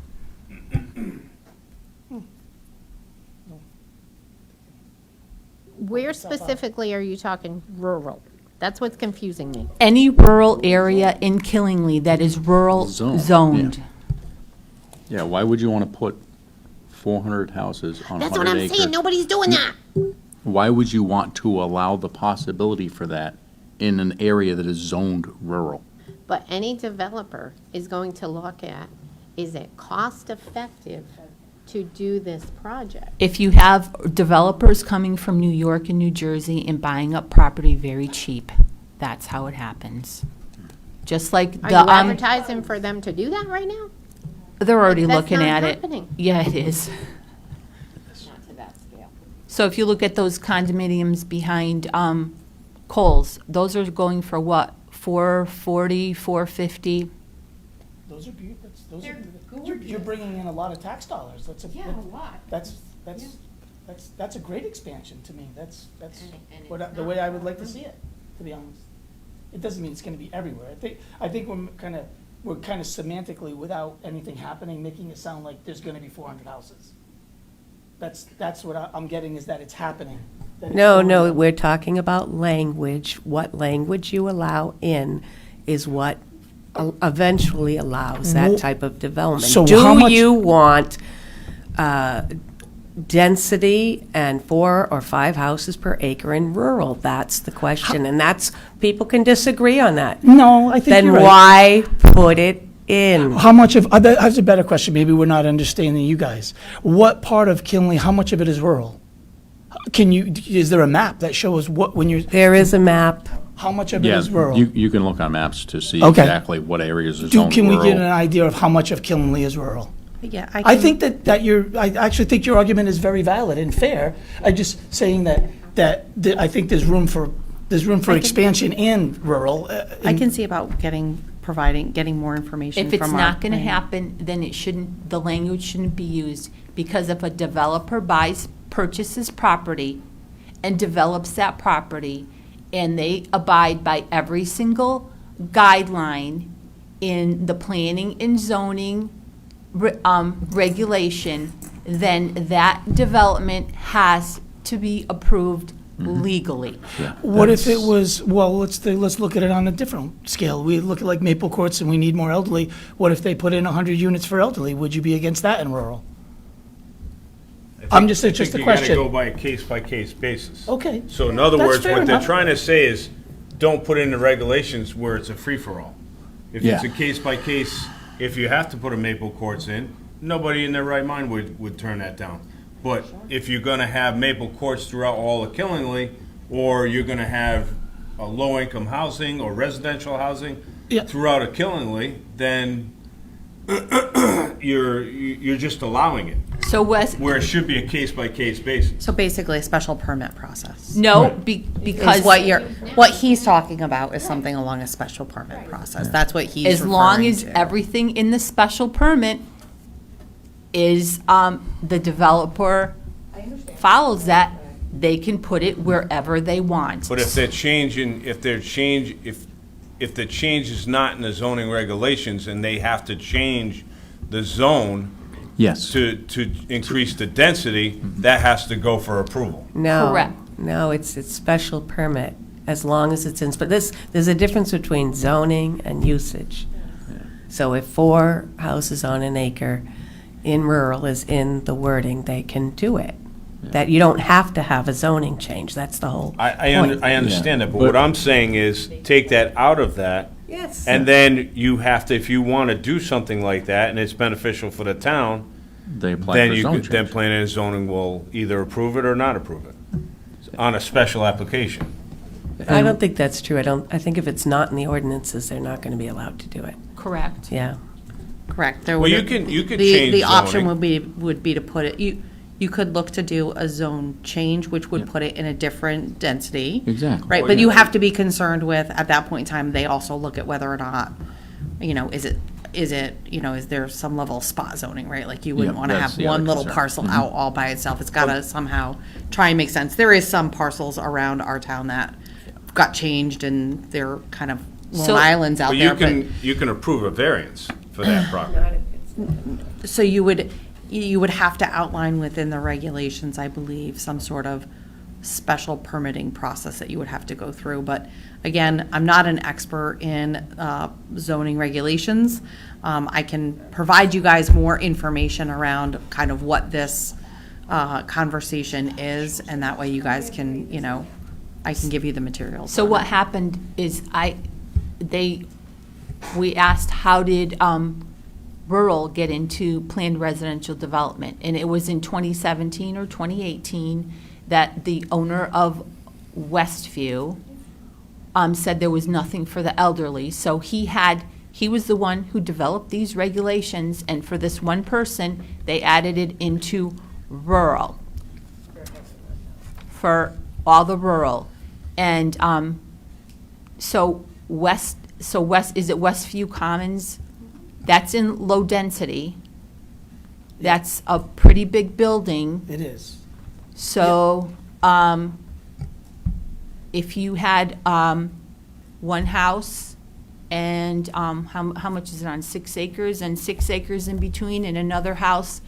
Where specifically are you talking rural? That's what's confusing me. Any rural area in Killingly that is rural Zone, zoned. Yeah, why would you want to put 400 houses on 100 That's what I'm acre? saying, nobody's doing that. Why would you want to allow the possibility for that in an area that is zoned rural? But any developer is going to look at, is it cost effective to do this project? If you have developers coming from New York and New Jersey and buying up property very cheap, that's how it happens. Just like Are the, you advertising for them to do that right now? they're already That's looking not at it. happening. Yeah, it is. Not to that scale. So if you look at those condominiums behind Kohl's, those are going for what, 440, 450? Those are beautiful. You're bringing in a lot of tax dollars. That's a lot. That's a great expansion to me. That's the way I would like to see it, to be honest. It doesn't mean it's going to be everywhere. I think we're kind of semantically, without anything happening, making it sound like there's going to be 400 houses. That's what I'm getting, is that it's happening. that it's No, going no, on. we're talking about language. What language you allow in is what eventually allows that Well, type of development. so how Do much- you want density and 4 or 5 houses per acre in rural? That's the question, and people can disagree on that. No, I think Then you're right. why put it in? How much of, that's a better question, maybe we're not understanding you guys. What part of Kinley, how much of it is rural? is there a map that shows what, when you're, There is a map. how much of it Yeah, is rural? you can look on maps to see Okay. exactly what areas are zoned Can we get an rural. idea of how much of Killenly is rural? Yeah, I think I actually think your argument is very valid and fair. I'm just saying that I think there's room for expansion and rural. I can see about getting more information If it's from our not gonna planning. happen, then it shouldn't, the language shouldn't be used, because if a developer purchases property and develops that property, and they abide by every single guideline in the planning and zoning regulation, then that development has to be approved legally. What if it was, well, let's look at it on a different scale. We look at like Maple Courts and we need more elderly. What if they put in 100 units for elderly? Would you be against that in rural? It's just a You question. gotta go by a case-by-case basis. Okay. So in other That's words, fair what they're enough. trying to say is, don't put in the regulations where it's a free-for-all. If it's a Yeah. case-by-case, if you have to put a Maple Courts in, nobody in their right mind would turn that down. But if you're gonna have Maple Courts throughout all of Killingley, or you're gonna have a low-income housing or residential housing Yeah. throughout a Killingley, then you're just allowing it, So Wes, where it should be a case-by-case basis. So basically, a special permit process. no, Because because what he's talking about is something along a special permit process. That's what he's as long referring as to. everything in the special permit is, the developer follows that, they can put it wherever they want. But if the change is not in the zoning regulations and they have to change the zone Yes. to increase the density, that has to go for approval. No. Correct. No, it's special permit, as long as it's in, but there's a difference between zoning and usage. So if 4 houses on an acre in rural is in the wording, they can do it. That you don't have to have a zoning change, that's the whole I point. understand that, but But- what I'm saying is, take that out of that, Yes. and then you have to, if you want to do something like that, and it's beneficial for the town, They apply then for zone then change. planning and zoning will either approve it or not approve it, on a special application. I don't think that's true. I think if it's not in the ordinances, they're not going to be allowed to do it. Correct. Yeah. Correct. There Well, would- you could the- change The option zoning. would be to put it, you could look to do a zone change, which would put it in a different density. Exactly. Right, but you have to be concerned with, at that point in time, they also look at whether or not, is there some level of spot zoning, right? Like you wouldn't Yeah, want to that's have the one other little concern. parcel out all by itself. It's got to somehow try and make sense. There is some parcels around our town that got changed and they're kind of little So- islands out But there, but. you can approve a variance for that property. So you would have to outline within the regulations, I believe, some sort of special permitting process that you would have to go through. But again, I'm not an expert in zoning regulations. I can provide you guys more information around kind of what this conversation is, and that way you guys can, I can give you the materials. So on what it. happened is we asked, how did rural get into planned residential development? And it was in 2017 or 2018 that the owner of Westview said there was nothing for the elderly. So he was the one who developed these regulations, and for this one person, they added it into rural. For all the rural. And so is it Westview Commons? That's in low density. That's a pretty big building. It is. So, if you had, one house and, how much is it on, 6 acres, and 6 acres in between, and another house,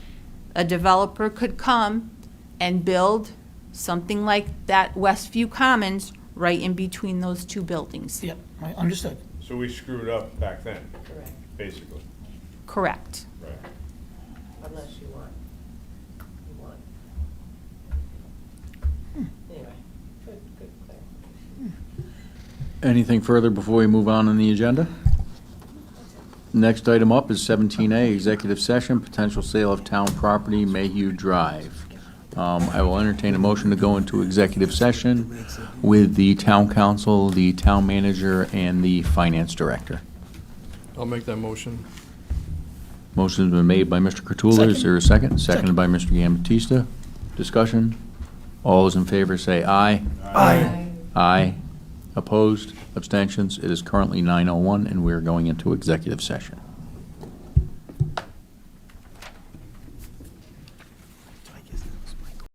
a developer could come and build something like that Westview Commons right in between those 2 buildings. Yep, I understood. So we screwed up back then, basically. Correct. Right. Unless you want. Anyway, good. Anything further before we move on the agenda? Next item up is 17A, executive session, potential sale of town property, Mayhew Drive. I will entertain a motion to go into executive session with the town council, the town manager, and the finance director. I'll make that motion. Motion's been made by Mr. Cottula. Is there a second? Seconded by Mr. Giambattista. Discussion? All those in favor say aye. Aye. Aye. Opposed? Abstentions? It is currently 9:01, and we are going into executive session.